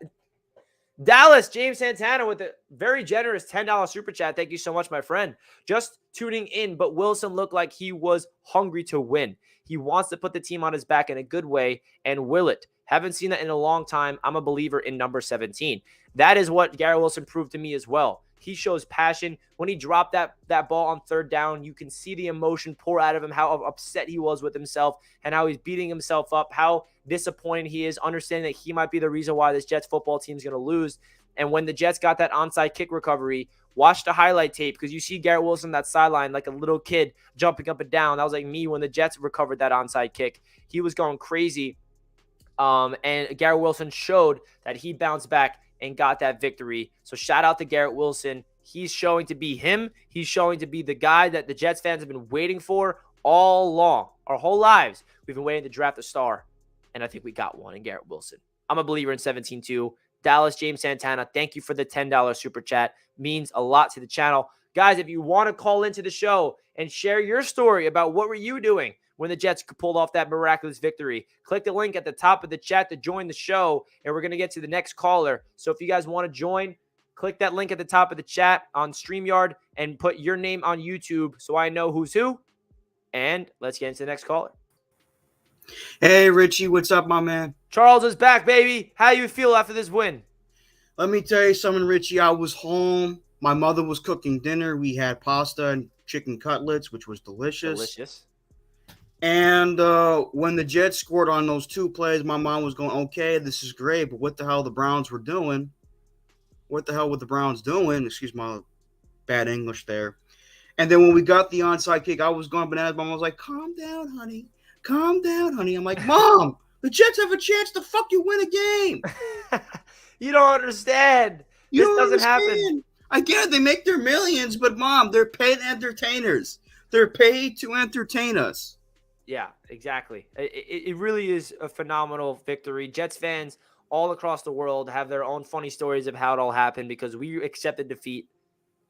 Dallas, James Santana with a very generous $10 super chat. Thank you so much, my friend. Just tuning in, but Wilson looked like he was hungry to win. He wants to put the team on his back in a good way, and will it? Haven't seen that in a long time. I'm a believer in number 17. That is what Garrett Wilson proved to me as well. He shows passion. When he dropped that ball on third down, you can see the emotion pour out of him, how upset he was with himself and how he's beating himself up, how disappointed he is, understanding that he might be the reason why this Jets football team is going to lose. And when the Jets got that onside kick recovery, watch the highlight tape because you see Garrett Wilson on that sideline like a little kid jumping up and down. That was like me when the Jets recovered that onside kick. He was going crazy. And Garrett Wilson showed that he bounced back and got that victory. So shout out to Garrett Wilson. He's showing to be him. He's showing to be the guy that the Jets fans have been waiting for all along. Our whole lives, we've been waiting to draft a star. And I think we got one in Garrett Wilson. I'm a believer in 17-2. Dallas, James Santana, thank you for the $10 super chat. Means a lot to the channel. Guys, if you want to call into the show and share your story about what were you doing when the Jets pulled off that miraculous victory, click the link at the top of the chat to join the show, and we're going to get to the next caller. So if you guys want to join, click that link at the top of the chat on StreamYard and put your name on YouTube so I know who's who. And let's get into the next caller. Hey, Richie, what's up, my man? Charles is back, baby. How you feel after this win? Let me tell you something, Richie. I was home. My mother was cooking dinner. We had pasta and chicken cutlets, which was delicious. Delicious. And when the Jets scored on those two plays, my mom was going, okay, this is great, but what the hell the Browns were doing? What the hell were the Browns doing? Excuse my bad English there. And then when we got the onside kick, I was going bananas. Mom was like, calm down, honey. Calm down, honey. I'm like, Mom, the Jets have a chance to fuck you win a game. You don't understand. This doesn't happen. I get it. They make their millions, but, Mom, they're paid entertainers. They're paid to entertain us. Yeah, exactly. It really is a phenomenal victory. Jets fans all across the world have their own funny stories of how it all happened because we accepted defeat,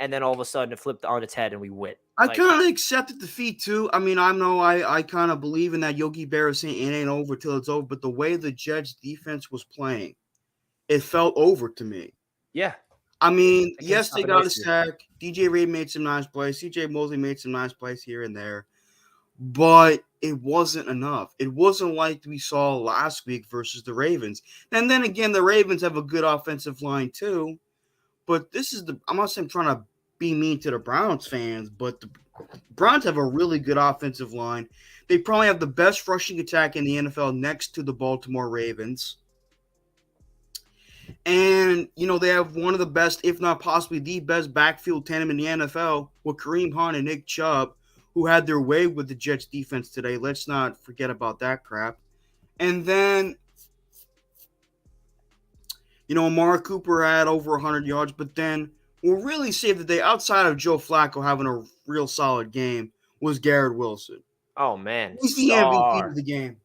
and then all of a sudden it flipped on its head and we win. I kind of accepted defeat too. I mean, I kind of believe in that Yogi Berra saying it ain't over till it's over, but the way the Jets defense was playing, it felt over to me. Yeah. I mean, yes, they got a sack. DJ Reed made some nice plays. CJ Mosley made some nice plays here and there, but it wasn't enough. It wasn't like we saw last week versus the Ravens. And then again, the Ravens have a good offensive line too, but I'm not saying I'm trying to be mean to the Browns fans, but the Browns have a really good offensive line. They probably have the best rushing attack in the NFL next to the Baltimore Ravens. And, they have one of the best, if not possibly the best backfield tandem in the NFL with Kareem Hunt and Nick Chubb, who had their way with the Jets defense today. Let's not forget about that crap. And then, Amari Cooper had over 100 yards, but then what really saved the day outside of Joe Flacco having a real solid game was Garrett Wilson. Oh, man. He's the MVP of the game.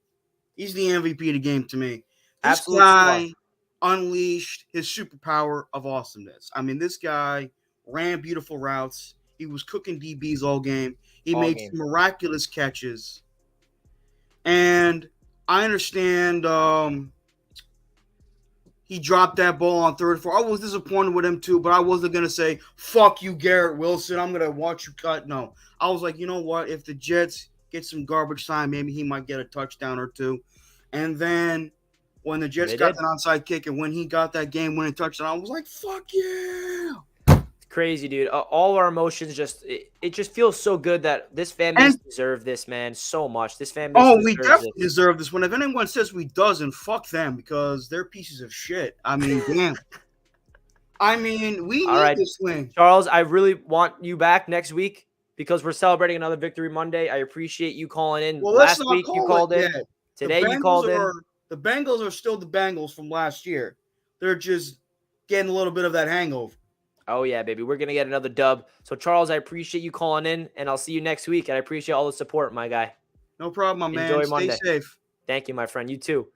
He's the MVP of the game to me. This Absolute guy star. Unleashed his superpower of awesomeness. I mean, this guy ran beautiful routes. He was cooking DBs all game. He made some miraculous catches. And I understand he dropped that ball on 3rd and 4. I was disappointed with him too, but I wasn't going to say, fuck you, Garrett Wilson. I'm going to watch you cut. No. I was like, you know what? If the Jets get some garbage time, maybe he might get a touchdown or two. And then when the Jets got that onside kick and when he got that game-winning touchdown, I was like, fuck yeah. Crazy, dude. All our emotions it just feels so good that this fan base deserve this, man, so much. This fan base we definitely deserve this one. If anyone says we doesn't, fuck them because they're pieces of shit. I mean, damn. I mean, we need this win. Charles, I really want you back next week because we're celebrating another Victory Monday. I appreciate you calling in. Well, last week you called in. Today you called in. The Bengals are still the Bengals from last year. They're just getting a little bit of that hangover. Oh, yeah, baby. We're going to get another dub. So, Charles, I appreciate you calling in, and I'll see you next week. And I appreciate all the support, my guy. No problem, my man. Enjoy Stay Monday. safe. Thank you, my friend. You too.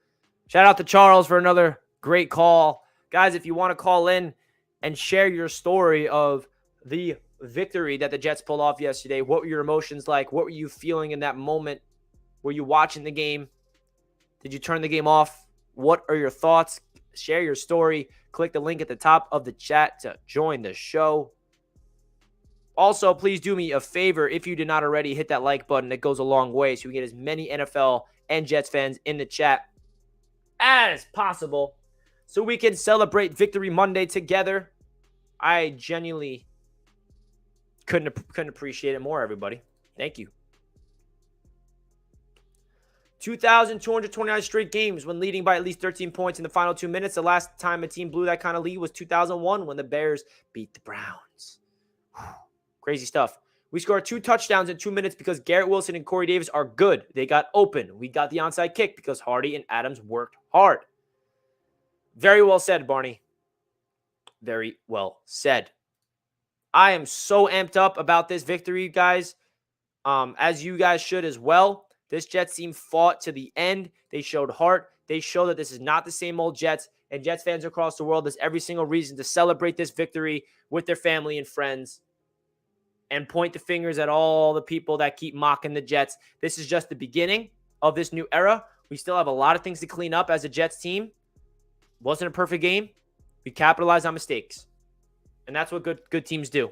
Shout out to Charles for another great call. Guys, if you want to call in and share your story of the victory that the Jets pulled off yesterday, what were your emotions like? What were you feeling in that moment? Were you watching the game? Did you turn the game off? What are your thoughts? Share your story. Click the link at the top of the chat to join the show. Also, please do me a favor. If you did not already, hit that like button. It goes a long way so we get as many NFL and Jets fans in the chat as possible so we can celebrate Victory Monday together. I genuinely couldn't appreciate it more, everybody. Thank you. 2,229 straight games when leading by at least 13 points in the final 2 minutes. The last time a team blew that kind of lead was 2001 when the Bears beat the Browns. Whew. Crazy stuff. We scored 2 touchdowns in 2 minutes because Garrett Wilson and Corey Davis are good. They got open. We got the onside kick because Hardy and Adams worked hard. Very well said, Barney. Very well said. I am so amped up about this victory, guys, as you guys should as well. This Jets team fought to the end. They showed heart. They showed that this is not the same old Jets. And Jets fans across the world, there's every single reason to celebrate this victory with their family and friends and point the fingers at all the people that keep mocking the Jets. This is just the beginning of this new era. We still have a lot of things to clean up as a Jets team. Wasn't a perfect game. We capitalized on mistakes. And that's what good teams do.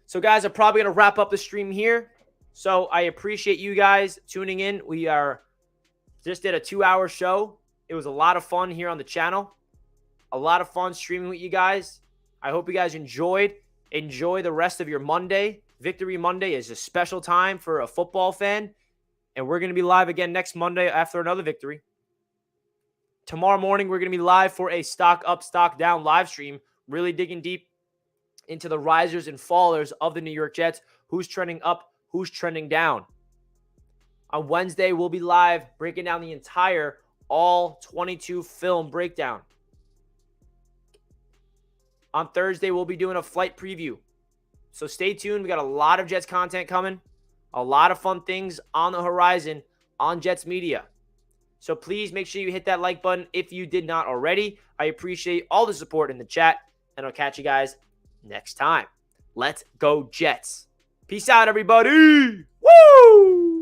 So, guys, I'm probably going to wrap up the stream here. So I appreciate you guys tuning in. We just did a 2-hour show. It was a lot of fun here on the channel. A lot of fun streaming with you guys. I hope you guys enjoyed. Enjoy the rest of your Monday. Victory Monday is a special time for a football fan. And we're going to be live again next Monday after another victory. Tomorrow morning, we're going to be live for a stock up, stock down live stream. Really digging deep into the risers and fallers of the New York Jets. Who's trending up? Who's trending down? On Wednesday, we'll be live breaking down the entire all 22 film breakdown. On Thursday, we'll be doing a flight preview. So stay tuned. We got a lot of Jets content coming. A lot of fun things on the horizon on Jets Media. So please make sure you hit that like button if you did not already. I appreciate all the support in the chat. And I'll catch you guys next time. Let's go Jets. Peace out, everybody. Woo!